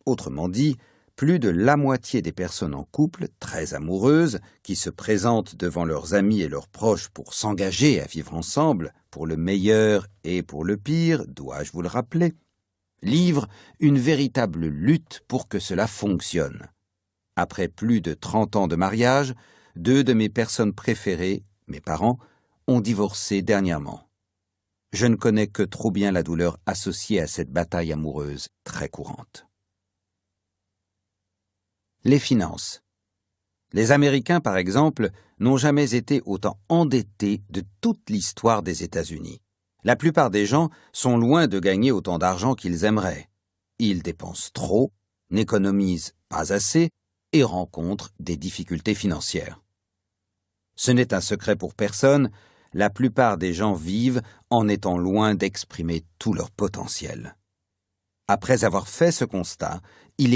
Autrement dit, plus de la moitié des personnes en couple, très amoureuses, qui se présentent devant leurs amis et leurs proches pour s'engager à vivre ensemble, pour le meilleur et pour le pire, dois-je vous le rappeler, livrent une véritable lutte pour que cela fonctionne. Après plus de 30 ans de mariage, 2 de mes personnes préférées, mes parents, ont divorcé dernièrement. Je ne connais que trop bien la douleur associée à cette bataille amoureuse très courante. Les finances. Les Américains, par exemple, n'ont jamais été autant endettés de toute l'histoire des États-Unis. La plupart des gens sont loin de gagner autant d'argent qu'ils aimeraient. Ils dépensent trop, n'économisent pas assez et rencontrent des difficultés financières. Ce n'est un secret pour personne, la plupart des gens vivent en étant loin d'exprimer tout leur potentiel. Après avoir fait ce constat, il est